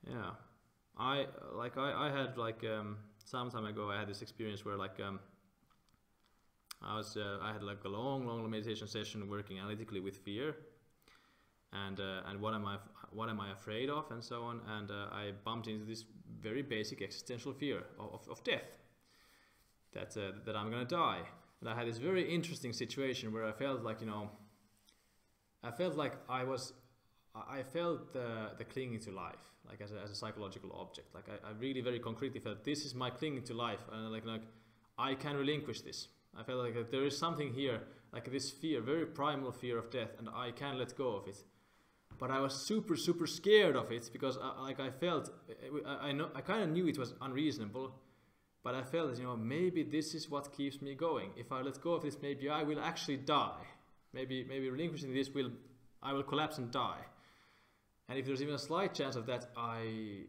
Yeah. I had like some time ago I had this experience where like I had like a long meditation session working analytically with fear, and what am I afraid of, and so on, and I bumped into this very basic existential fear of death, that I'm gonna die. And I had this very interesting situation where I felt like, I felt the clinging to life, like as a psychological object. Like I really very concretely felt this is my clinging to life, and like I can relinquish this. I felt like there is something here, like this fear, very primal fear of death, and I can let go of it. But I was super scared of it, because I kind of knew it was unreasonable, but I felt that maybe this is what keeps me going. If I let go of this, maybe I will actually die. Maybe relinquishing this I will collapse and die. And if there's even a slight chance of that, I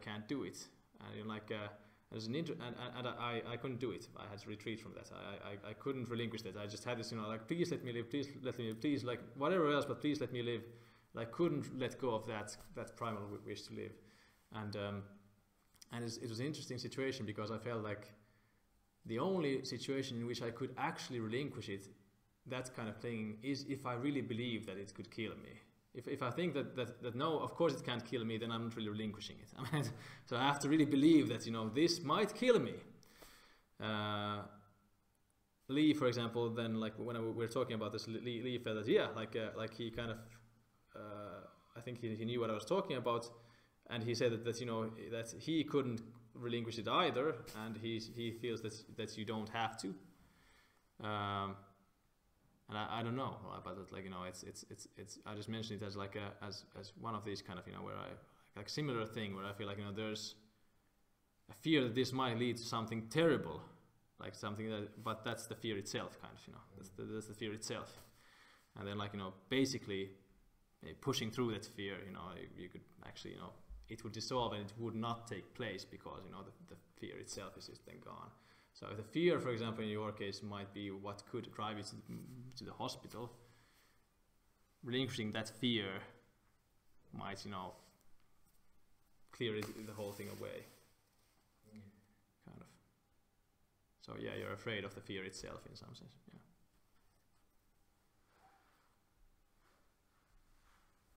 can't do it. And I couldn't do it. I had to retreat from that. I couldn't relinquish that. I just had this, like, please let me live, please let me live, please, like whatever else, but please let me live. And I couldn't let go of that primal wish to live. And it was an interesting situation, because I felt like the only situation in which I could actually relinquish it, that kind of clinging, is if I really believe that it could kill me. If I think that no, of course it can't kill me, then I'm not really relinquishing it. I mean, so I have to really believe that this might kill me. Lee, for example, then like when we were talking about this, Lee felt that like he kind of I think he knew what I was talking about, and he said that he couldn't relinquish it either, and he feels that you don't have to. And I don't know about it. Like it's I just mentioned it as like as one of these kind of where I like similar thing where I feel like there's a fear that this might lead to something terrible, like something that, but that's the fear itself, kind of that's the fear itself, and then like basically pushing through that fear, you could actually it would dissolve and it would not take place, because the fear itself is just then gone. So the fear, for example, in your case, might be what could drive you to the hospital. Relinquishing that fear might, clear the whole thing away. Kind of. So yeah, you're afraid of the fear itself in some sense. Yeah.